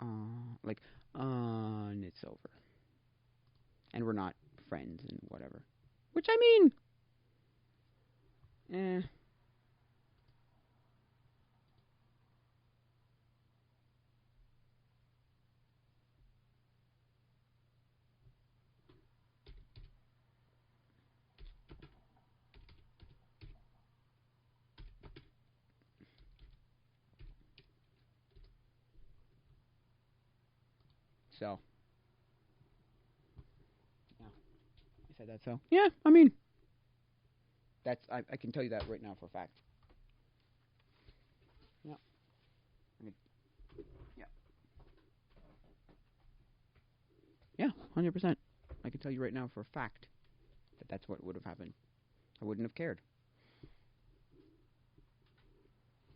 and it's over, and we're not friends and whatever. Which I mean, eh. So, yeah, I said that. So, yeah, I mean, I can tell you that right now for a fact. Yeah, I mean, yeah, yeah, 100%. I can tell you right now for a fact that that's what would have happened. I wouldn't have cared.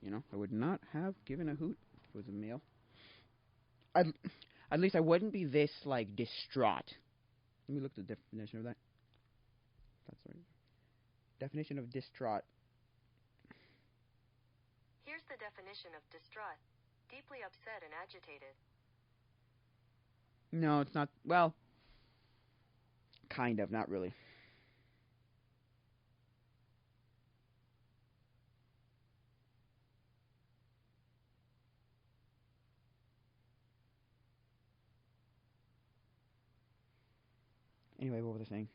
I would not have given a hoot if it was a male. I'd, at least I wouldn't be this like distraught. Let me look at the definition of that. That's right. Definition of distraught.
Here's the definition of distraught. Deeply upset and agitated.
No, it's not. Well, kind of, not really. Anyway, what was I saying?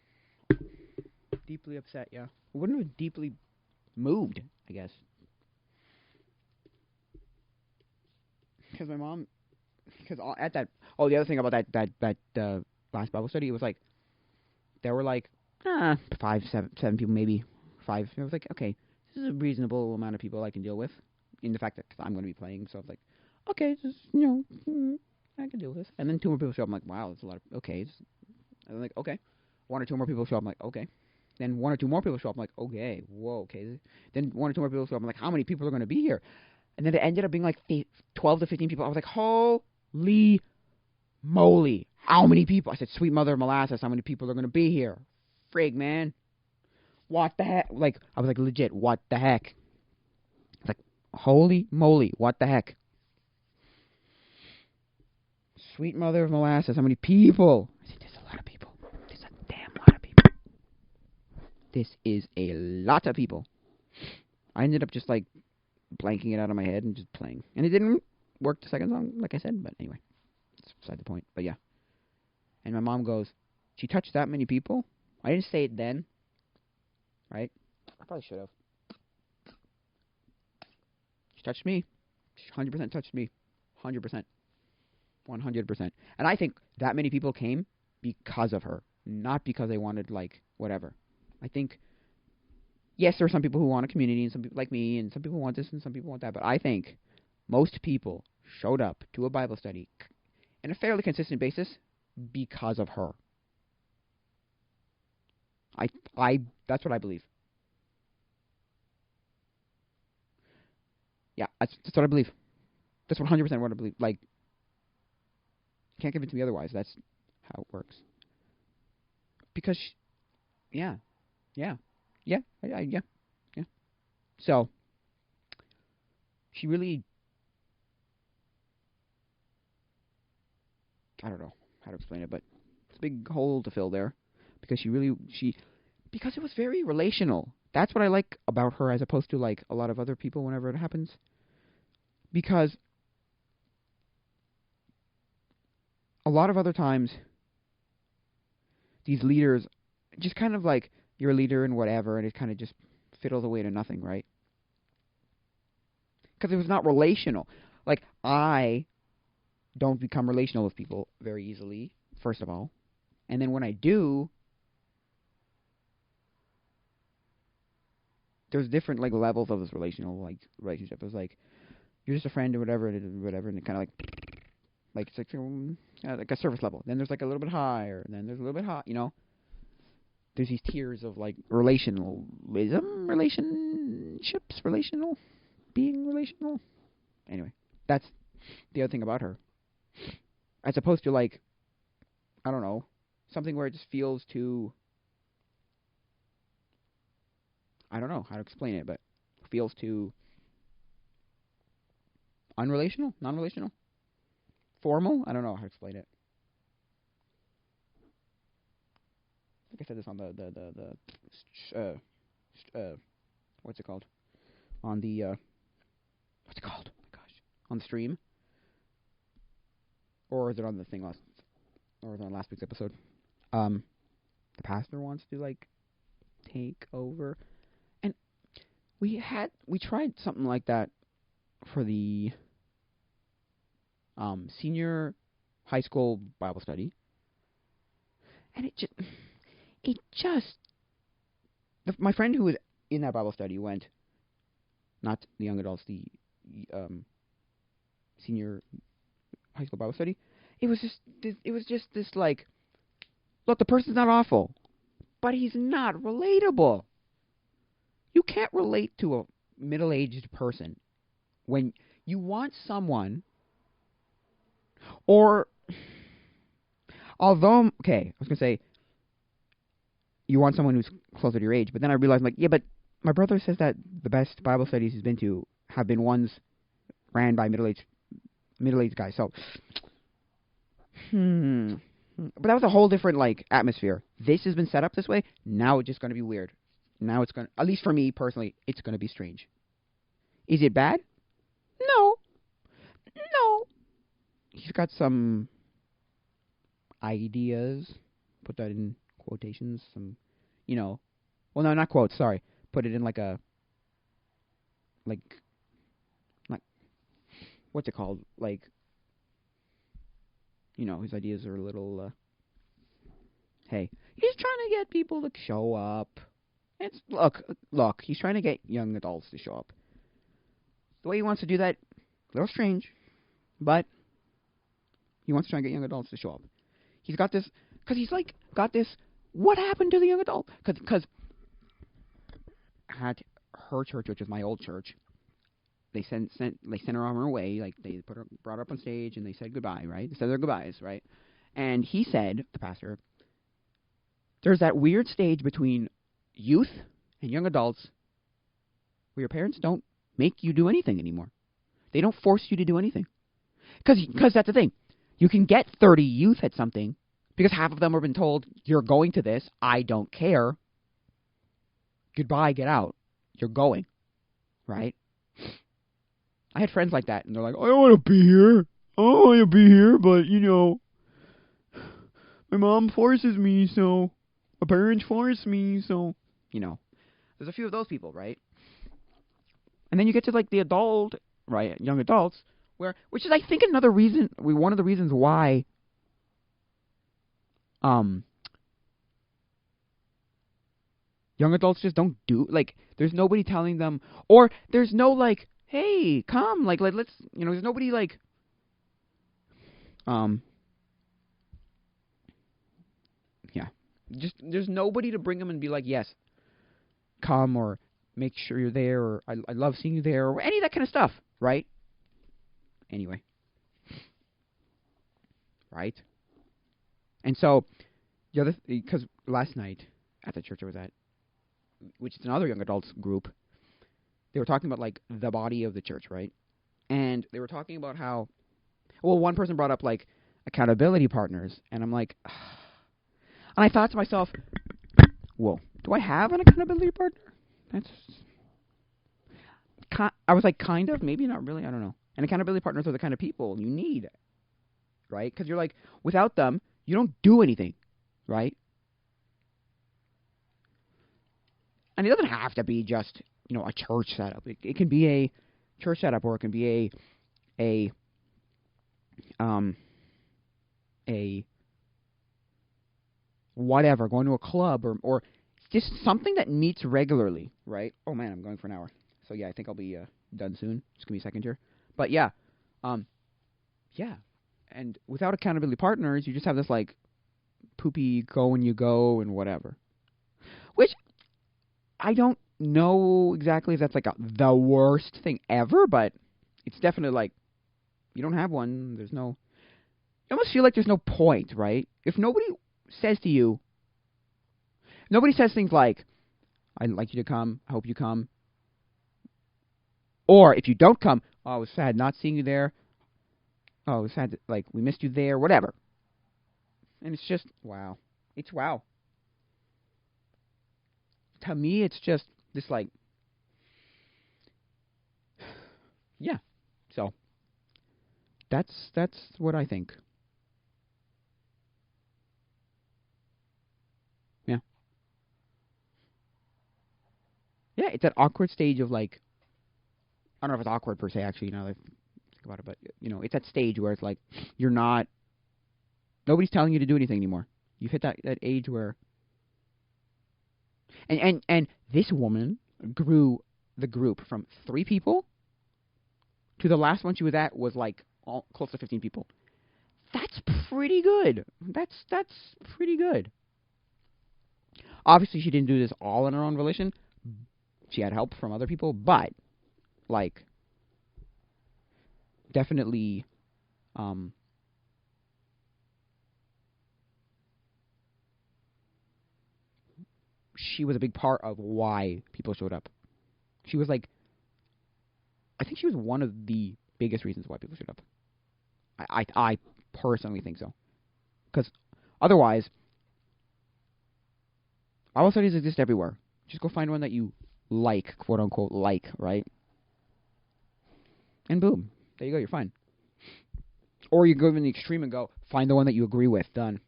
Deeply upset, yeah. Wouldn't have deeply moved, I guess. Because my mom, because at that, the other thing about that last Bible study, it was like there were like 5, 7 people, maybe 5. It was like, okay, this is a reasonable amount of people I can deal with. In the fact that I'm going to be playing, so I was like, okay, just I can deal with this. And then 2 more people show up. I'm like, wow, that's a lot of okays. And I'm like, okay. 1 or 2 more people show up. I'm like, okay. Then 1 or 2 more people show up. I'm like, okay, whoa, okay. Then 1 or 2 more people show up. I'm like, how many people are going to be here? And then it ended up being like 12 to 15 people. I was like, holy moly, how many people? I said, sweet mother of molasses, how many people are going to be here? Frig, man. What the heck? Like, I was like, legit, what the heck? It's like, holy moly, what the heck? Sweet mother of molasses, how many people? I said, there's a lot of people. There's a damn lot of people. This is a lot of people. I ended up just like blanking it out of my head and just playing. And it didn't work the second song, like I said, but anyway. It's beside the point, but yeah. And my mom goes, she touched that many people? I didn't say it then, right? I probably should have. She touched me. She 100% touched me. 100%. 100%. And I think that many people came because of her, not because they wanted, like, whatever. I think, yes, there are some people who want a community, and some people like me, and some people want this, and some people want that, but I think most people showed up to a Bible study on a fairly consistent basis because of her. That's what I believe. Yeah, that's what I believe. That's 100% what I believe. Like, you can't convince me otherwise. That's how it works. Because, yeah, yeah, yeah, yeah. So, she really, I don't know how to explain it, but it's a big hole to fill there. Because because it was very relational. That's what I like about her as opposed to, like, a lot of other people whenever it happens. Because a lot of other times, these leaders just kind of like, you're a leader and whatever, and it kind of just fiddles away to nothing, right? Because it was not relational. Like, I don't become relational with people very easily, first of all. And then when I do, there's different, like, levels of this relationship. There's, like, you're just a friend or whatever, and it kind of, it's like a surface level. Then there's, like, a little bit higher, and then there's a little bit high, you know? There's these tiers of, like, relationalism, relationships, relational, being relational. Anyway, that's the other thing about her. As opposed to, like, I don't know, something where it just feels too, I don't know how to explain it, but feels too unrelational, non-relational, formal. I don't know how to explain it. I think I said this on what's it called? On the what's it called? Oh my gosh, on the stream, or is it on the thing or is it on last week's episode? The pastor wants to, like, take over, and we tried something like that for the senior high school Bible study, and my friend who was in that Bible study went, not the young adults, the senior high school Bible study. It was just this, like, look, the person's not awful, but he's not relatable. You can't relate to a middle-aged person when you want someone, or, although, okay, I was going to say, you want someone who's closer to your age, but then I realized, like, yeah, but my brother says that the best Bible studies he's been to have been ones ran by middle-aged guys, so, but that was a whole different, like, atmosphere. This has been set up this way, now it's just going to be weird. Now it's going to, at least for me personally, it's going to be strange. Is it bad? No. He's got some ideas, put that in quotations, some, you know, well, no, not quotes, sorry. Put it in like what's it called? Like, you know, his ideas are a little, hey, he's trying to get people to show up. It's, look, he's trying to get young adults to show up. The way he wants to do that, a little strange, but he wants to try and get young adults to show up. He's got this, because he's, like, got this, what happened to the young adult? Because at her church, which is my old church, they sent her on her way, like, they brought her up on stage, and they said goodbye, right? They said their goodbyes, right? And he said, the pastor, there's that weird stage between youth and young adults where your parents don't make you do anything anymore. They don't force you to do anything. Because that's the thing. You can get 30 youth at something because half of them have been told, you're going to this, I don't care. Goodbye, get out. You're going. Right? I had friends like that, and they're like, I don't want to be here. I don't want to be here, but, you know, my mom forces me, so my parents force me, so, you know. There's a few of those people, right? And then you get to, like, the adult, right, young adults, which is, I think, another reason, one of the reasons why, young adults just don't do, like, there's nobody telling them, or there's no, like, hey, come, like, let's, you know, there's nobody, like, yeah, just, there's nobody to bring them and be like, yes, come, or make sure you're there, or I love seeing you there, or any of that kind of stuff, right? Anyway. Right? And so, the other, because last night, at the church I was at, which is another young adults group, they were talking about, like, the body of the church, right? And they were talking about how, well, one person brought up, like, accountability partners, and I'm like, and I thought to myself, whoa, do I have an accountability partner? I was like, kind of, maybe not really, I don't know. And accountability partners are the kind of people you need, right? Because you're like, without them, you don't do anything, right? And it doesn't have to be just, you know, a church setup. It can be church setup, or it can be a um a whatever, going to a club, or just something that meets regularly, right? Oh man, I'm going for an hour. So yeah, I think I'll be done soon. Just give me a second here. But yeah, yeah. And without accountability partners, you just have this like poopy go when you go and whatever. Which I don't know exactly if that's like the worst thing ever, but it's definitely like you don't have one. There's no. You almost feel like there's no point, right? If nobody says to you, nobody says things like, "I'd like you to come. I hope you come." Or if you don't come, "Oh, it was sad not seeing you there. Oh, it was sad. Like we missed you there. Whatever." And it's just wow. It's wow. To me, it's just this like, yeah. So that's what I think. Yeah, yeah. It's that awkward stage of like, I don't know if it's awkward per se. Actually, now that I think about it, but it's that stage where it's like you're not. Nobody's telling you to do anything anymore. You've hit that age where, and this woman grew the group from 3 people to the last one she was at was like close to 15 people. That's pretty good. That's pretty good. Obviously, she didn't do this all in her own volition. She had help from other people, but like definitely, um, she was a big part of why people showed up. She was like, I think she was one of the biggest reasons why people showed up. I personally think so, because otherwise, Bible studies exist everywhere. Just go find one that you like, quote unquote, like, right? And boom, there you go. You're fine. Or you go in the extreme and go find the one that you agree with. Done.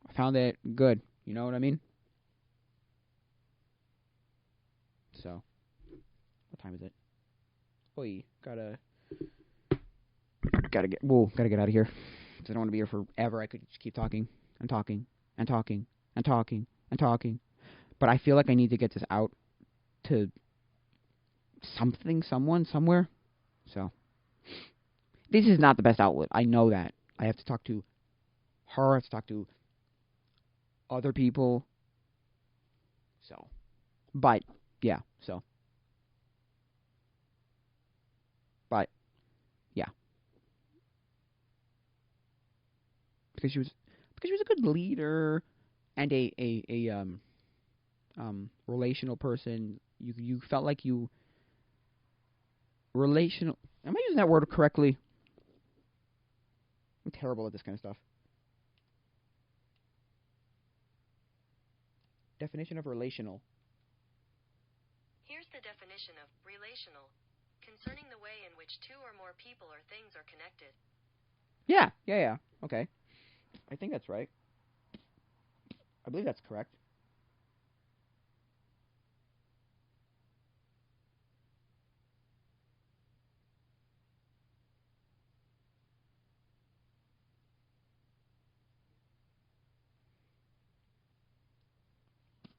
I found it good. You know what I mean? So, what time is it? Oi, gotta get out of here. I don't want to be here forever. I could just keep talking and talking and talking and talking and talking. But I feel like I need to get this out to something, someone, somewhere. So, this is not the best outlet. I know that. I have to talk to her. I have to talk to other people. So, but, yeah, so. But, yeah. Because she was a good leader and a relational person. You felt like you relational. Am I using that word correctly? I'm terrible at this kind of stuff. Definition of relational.
Here's the definition of relational. Concerning the way in which 2 or more people or things are connected.
Yeah. Okay. I think that's right. I believe that's correct.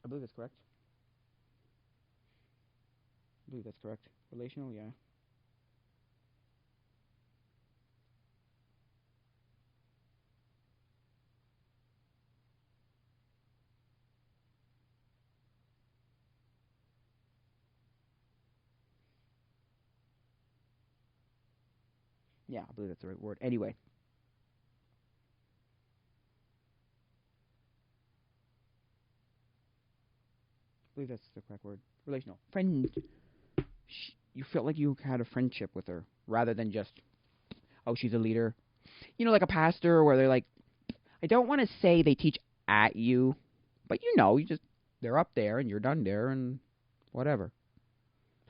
I believe that's correct. I believe that's correct. Relational, yeah. Yeah, I believe that's the right word. Anyway, I believe that's the correct word. Relational. Friend. You felt like you had a friendship with her rather than just, oh, she's a leader. Like a pastor where they're like, I don't want to say they teach at you, but you just, they're up there and you're done there and whatever.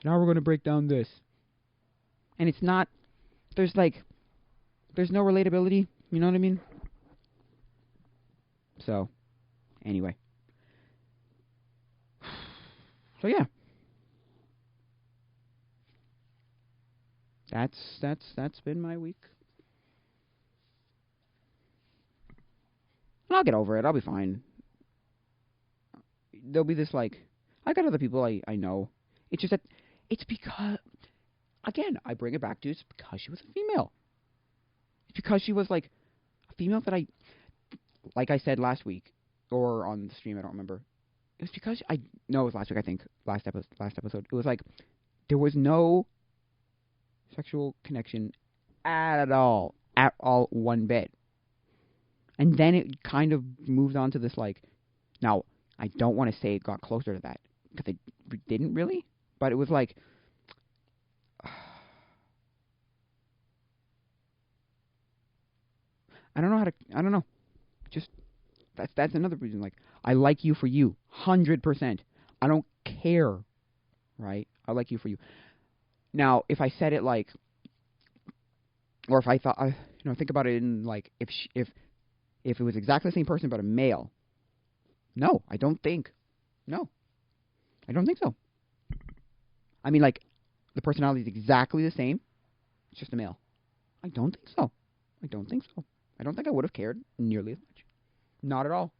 Now we're going to break down this. And it's not, there's no relatability. You know what I mean? So, anyway. So, yeah. That's been my week. And I'll get over it. I'll be fine. There'll be this like I got other people I know. It's just that it's because again I bring it back to it's because she was a female. It's because she was like a female that I like I said last week or on the stream I don't remember. It was because it was last week I think last episode. It was like there was no sexual connection at all one bit. And then it kind of moved on to this like now I don't want to say it got closer to that because it didn't really, but it was like I don't know. Just that's another reason. Like I like you for you, 100%. I don't care, right? I like you for you. Now, if I said it like, or if I thought, think about it in like if it was exactly the same person but a male. No, I don't think. No, I don't think so. I mean, like the personality is exactly the same. It's just a male. I don't think so. I don't think so. I don't think I would have cared nearly as much. Not at all.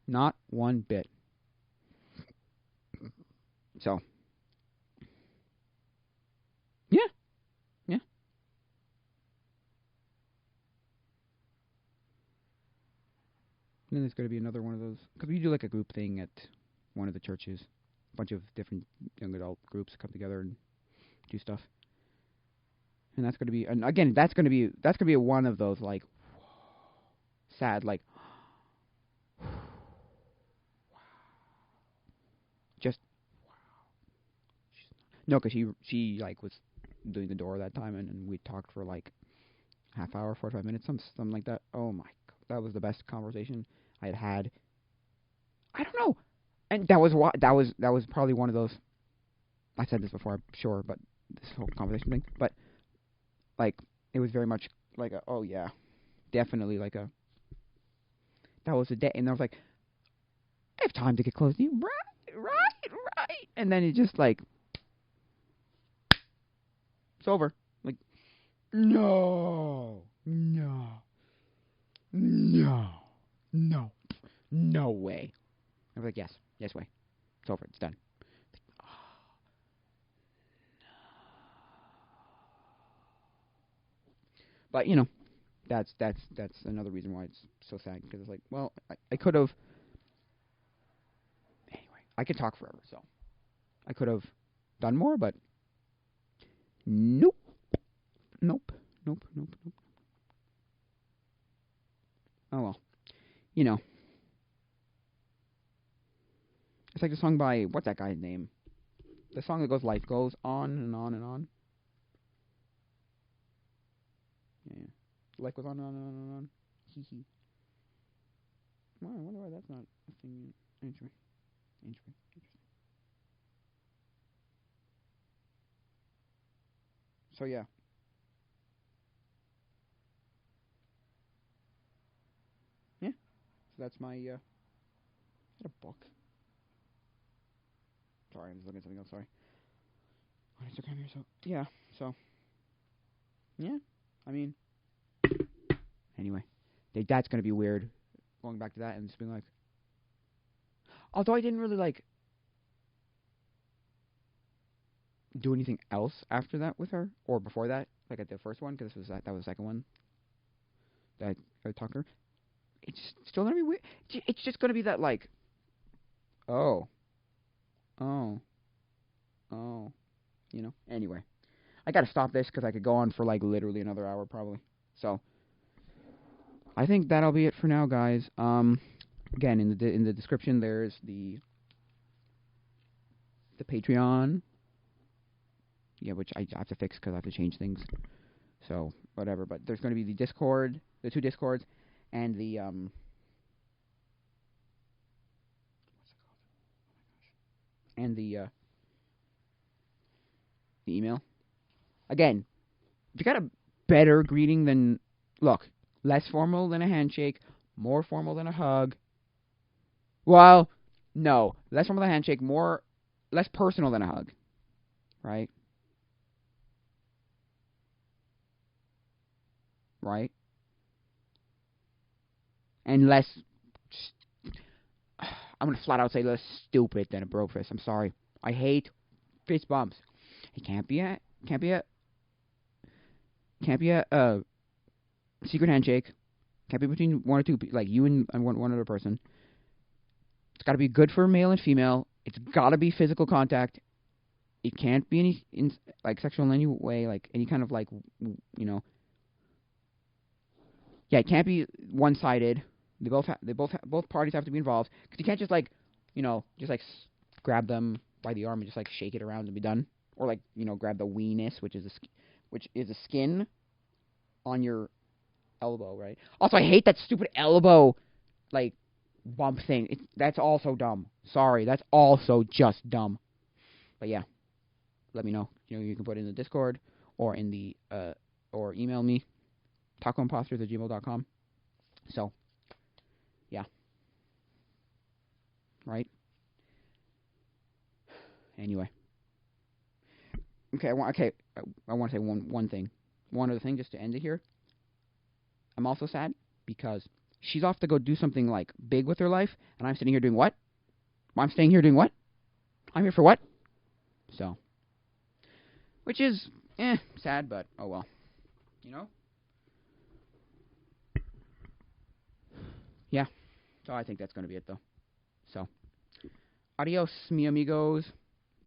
Not one bit. So, yeah. Yeah. And then there's going to be another one of those. Because we do like a group thing at one of the churches. A bunch of different young adult groups come together and do stuff. And that's going to be, and again, that's going to be one of those like sad, like just no, because she like was doing the door that time, and we talked for like half hour, 45 minutes, something like that. Oh my god, that was the best conversation I had. I don't know, and that was probably one of those. I said this before, I'm sure, but this whole conversation thing, but like it was very much like a oh yeah, definitely like a that was a day, and I was like, I have time to get close to you, right, and then it just like it's over, like no, no way. I was like yes way, it's over, it's done. But that's another reason why it's so sad because it's like, well, I could have. Anyway, I could talk forever, so I could have done more, but nope. Oh well, it's like the song by what's that guy's name? The song that goes life goes on and on and on. Yeah, life goes on and on and on and on. Hee hee. Well, I wonder why that's not a thing. Anyway. So yeah. Yeah. So that's my is that a book? Sorry, I'm just looking at something else, sorry. On Instagram here, so yeah, so yeah. I mean anyway. That's gonna be weird. Going back to that and just being like although I didn't really like do anything else after that with her or before that, like at the first one, because that was the second one that I talked to her. It's still gonna be weird. It's just gonna be that like, oh, oh, oh, Anyway, I gotta stop this because I could go on for like literally another hour probably. So I think that'll be it for now, guys. Again, in the description there's the Patreon. Yeah, which I have to fix because I have to change things. So whatever, but there's going to be the Discord, the two Discords, and the and the email. Again, if you got a better greeting than look, less formal than a handshake, more formal than a hug. Well, no, less formal than a handshake, less personal than a hug, right? right? And less, I'm gonna flat out say less stupid than a bro fist. I'm sorry. I hate fist bumps. It can't be a secret handshake. Can't be between one or two, like you and one other person. It's got to be good for male and female. It's got to be physical contact. It can't be any like sexual in any way, like any kind of like Yeah, it can't be one-sided. Both parties have to be involved because you can't just like just like grab them by the arm and just like shake it around and be done, or like grab the weenus, which is a skin on your elbow, right? Also, I hate that stupid elbow like bump thing. That's also dumb. Sorry, that's also just dumb. But yeah, let me know. You can put it in the Discord or in the or email me tacoimposters@gmail.com. So, yeah, right. Anyway, okay. I want to say one thing, one other thing, just to end it here. I'm also sad because she's off to go do something like big with her life, and I'm sitting here doing what? I'm staying here doing what? I'm here for what? So, which is sad, but oh well. Yeah. So I think that's going to be it, though. So, adios, mi amigos.